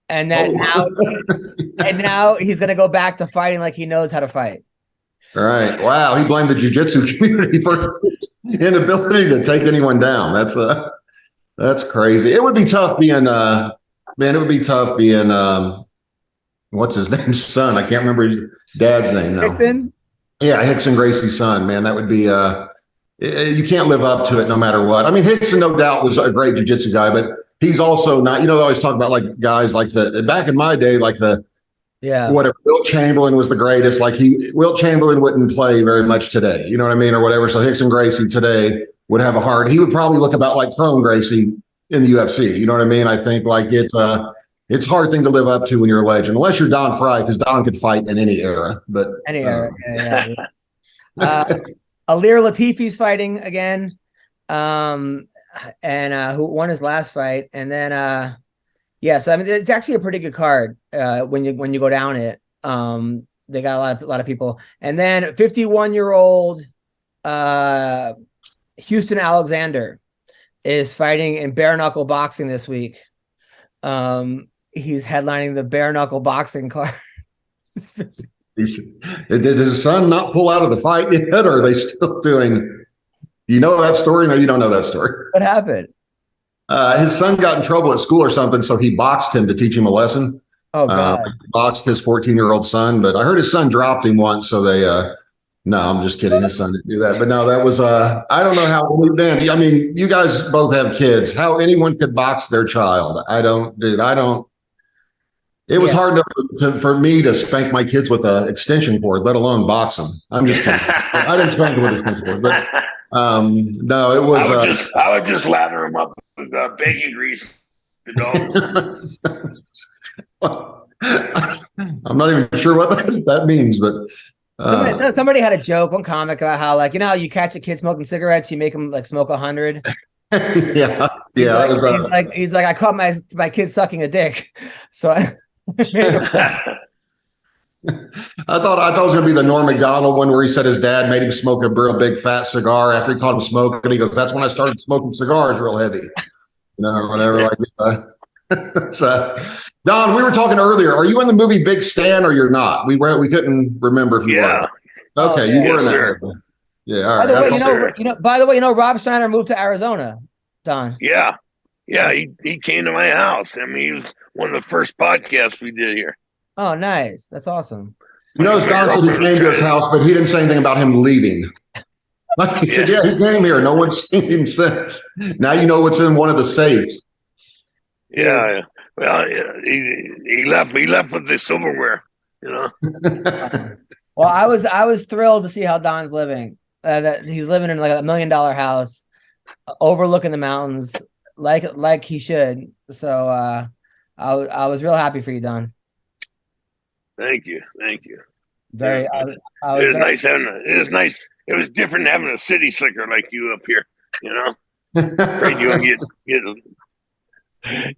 and that now he's going to go back to fighting like he knows how to fight. All right. Wow. He blamed the jiu-jitsu community for his inability to take anyone down. That's crazy. It would be tough being what's his name's son? I can't remember his dad's name now. Hickson? Yeah, Hickson Gracie's son, man. That would be you can't live up to it no matter what. I mean, Hickson no doubt was a great jiu-jitsu guy, but he's also not, they always talk about like guys like back in my day, like whatever, Wilt Chamberlain was the greatest. Like Wilt Chamberlain wouldn't play very much today, you know what I mean, or whatever. So Hickson Gracie today would have he would probably look about like Crone Gracie in the UFC. You know what I mean? I think like it's a hard thing to live up to when you're a legend, unless you're Don Fry, because Don could fight in any era. But any era, Alir Latifi's fighting again, and who won his last fight, and then so I mean it's actually a pretty good card when you go down it. They got a lot of people, and then 51-year-old Houston Alexander is fighting in bare knuckle boxing this week. He's headlining the bare knuckle boxing card. Did his son not pull out of the fight yet, or are they still doing? You know that story? No, you don't know that story. What happened? His son got in trouble at school or something, so he boxed him to teach him a lesson. Oh God! Boxed his 14-year-old son, but I heard his son dropped him once, so they. No, I'm just kidding. His son didn't do that, but no, that was. I don't know how. Man, I mean, you guys both have kids. How anyone could box their child? I don't. It was hard for me to spank my kids with an extension cord, let alone box them. I'm just kidding. I didn't spank them with an extension cord, but no, it was. I would just lather them up with bacon grease. The dogs. I'm not even sure what that means, but somebody had a joke, one comic, about how like how you catch a kid smoking cigarettes, you make them like smoke 100. Yeah. He's like I caught my kid sucking a dick, so I thought it was going to be the Norm Macdonald one where he said his dad made him smoke a real big fat cigar after he caught him smoking. He goes, "That's when I started smoking cigars real heavy," or whatever. Like, so, Don, we were talking earlier. Are you in the movie Big Stan or you're not? We couldn't remember if you were. Okay, you were in that. Yeah. All right. By the way, Rob Schneider moved to Arizona. Don. Yeah. He came to my house. I mean, he was one of the first podcasts we did here. Oh, nice. That's awesome. Don said he came to his house, but he didn't say anything about him leaving. Like he said, he came here. No one's seen him since. Now you know what's in one of the safes. Yeah. Well, he left with the silverware. Well, I was thrilled to see how Don's living. That he's living in like $1 million house. overlooking the mountains like he should. So I was real happy for you, Don. Thank you. Very. Yeah. I was It was very- nice it was nice. It was different having a city slicker like you up here. You know, afraid you don't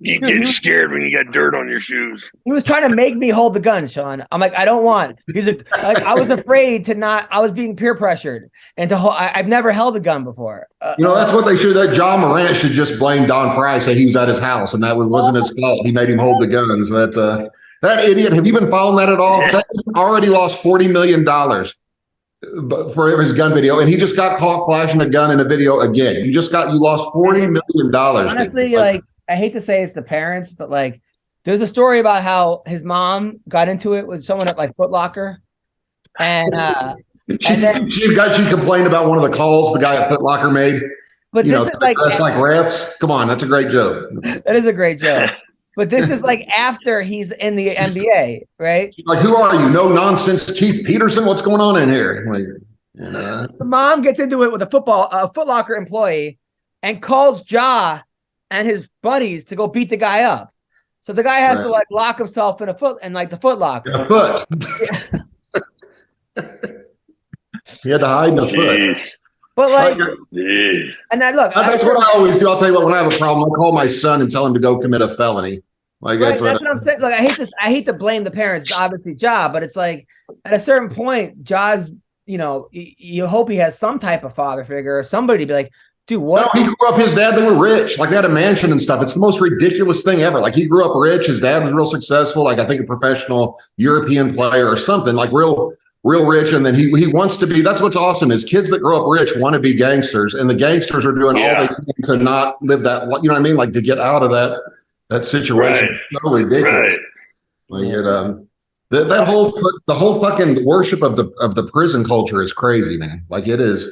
get scared when you got dirt on your shoes. He was trying to make me hold the gun, Sean. I'm like, I don't want. He's like I was afraid to not. I was being peer pressured, and to hold. I've never held a gun before. That's what they should. That John Morant should just blame Don Fry, say he was at his house, and that wasn't his fault. He made him hold the guns. That idiot. Have you been following that at all? That already lost $40 million for his gun video, and he just got caught flashing a gun in a video again. You lost $40 million. Honestly, like I hate to say it's the parents, but like there's a story about how his mom got into it with someone at like Foot Locker, and she complained about one of the calls the guy at Foot Locker made. But this is like refs. Come on, that's a great joke. That is a great joke. But this is like after he's in the NBA, right? Like, who are you? No nonsense, Keith Peterson. What's going on in here? The mom gets into it with a Foot Locker employee, and calls Ja and his buddies to go beat the guy up. So the guy has to like lock himself in the Foot Locker. A foot. He had to hide in a foot. But like, and then look, that's what I always do. I'll tell you what, when I have a problem, I call my son and tell him to go commit a felony. Like that's what I'm saying. Look, I hate to blame the parents. It's obviously Ja, but it's like at a certain point, Ja's, you hope he has some type of father figure or somebody to be like, dude, what? No, he grew up, his dad, they were rich. Like they had a mansion and stuff. It's the most ridiculous thing ever. Like he grew up rich. His dad was real successful. Like I think a professional European player or something, like real rich. And then he wants to be, that's what's awesome is kids that grow up rich want to be gangsters, and the gangsters are doing all they can to not live that, you know what I mean? Like to get out of that situation. Right. It's so ridiculous. Right. Like the whole fucking worship of the prison culture is crazy, man. Like it is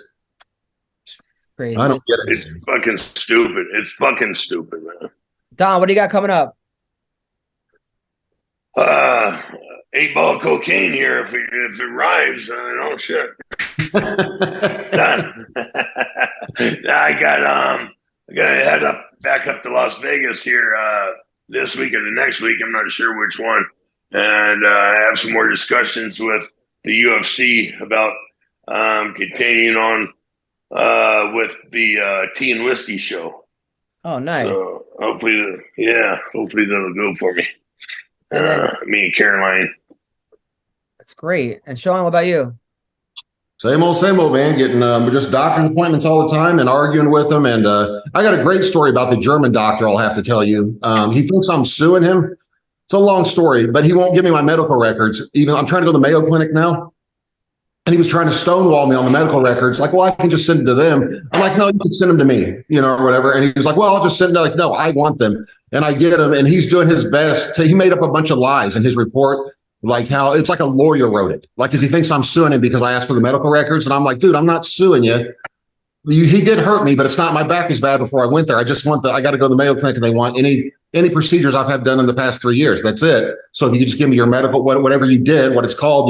crazy. I don't get it. It's fucking stupid. It's fucking stupid, man. Don, what do you got coming up? 8-ball cocaine here if it rhymes. Shit. I gotta head back up to Las Vegas here this week or the next week. I'm not sure which one, and I have some more discussions with the UFC about continuing on with the tea and whiskey show. Oh, nice. So hopefully that'll go for me. Me and Caroline. That's great. And Sean, what about you? Same old, man. Getting just doctor's appointments all the time and arguing with them. And I got a great story about the German doctor. I'll have to tell you. He thinks I'm suing him. It's a long story, but he won't give me my medical records. Even I'm trying to go to the Mayo Clinic now, and he was trying to stonewall me on the medical records. Like, well, I can just send them to them. I'm like, no, you can send them to me, or whatever. And he was like, well, I'll just send them. Like, no, I want them, and I get them. And he's doing his best. He made up a bunch of lies in his report. Like how it's like a lawyer wrote it, like because he thinks I'm suing him because I asked for the medical records, and I'm like, dude, I'm not suing you. He did hurt me, but it's not. My back was bad before I went there. I just want I got to go to the Mayo Clinic, and they want any procedures I've had done in the past 3 years. That's it. So if you could just give me your medical, whatever you did, what it's called,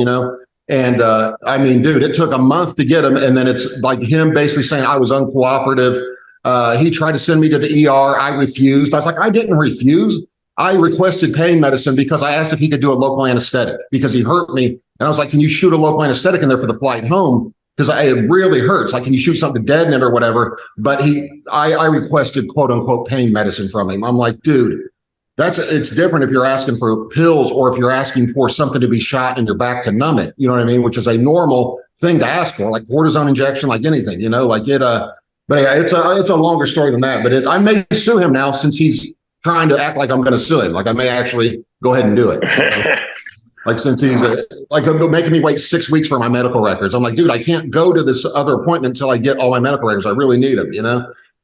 And I mean, dude, it took a month to get him, and then it's like him basically saying I was uncooperative. He tried to send me to the ER. I refused. I was like, I didn't refuse. I requested pain medicine because I asked if he could do a local anesthetic because he hurt me. And I was like, can you shoot a local anesthetic in there for the flight home? Because it really hurts. Like, can you shoot something to deaden it or whatever? But I requested quote unquote pain medicine from him. I'm like, dude, it's different if you're asking for pills or if you're asking for something to be shot in your back to numb it. You know what I mean? Which is a normal thing to ask for, like cortisone injection, like anything, like it. But yeah, it's a longer story than that. But I may sue him now since he's trying to act like I'm going to sue him. Like I may actually go ahead and do it. Like since he's making me wait 6 weeks for my medical records. I'm like, dude, I can't go to this other appointment until I get all my medical records. I really need them,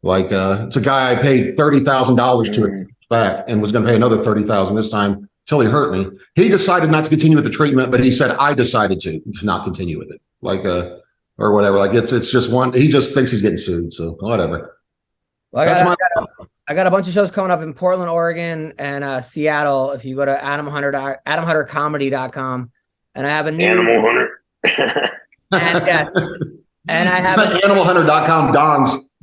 Like it's a guy I paid $30,000 to back and was going to pay another $30,000 this time till he hurt me. He decided not to continue with the treatment, but he said I decided to not continue with it. Like or whatever. Like it's just one. He just thinks he's getting sued. So whatever. Well, I got a bunch of shows coming up in Portland, Oregon, and Seattle. If you go to AdamHunterComedy.com, and I have a new Animal Hunter. and yes, And I have animalhunter.com.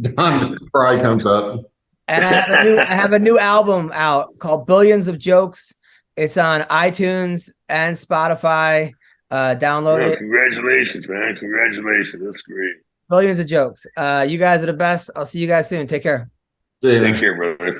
Don Fry comes up. And I have a new album out called Billions of Jokes. It's on iTunes and Spotify. Download it. Congratulations, man. Congratulations. That's great. Billions of Jokes. You guys are the best. I'll see you guys soon. Take care. Yeah. Take care, brother. Thank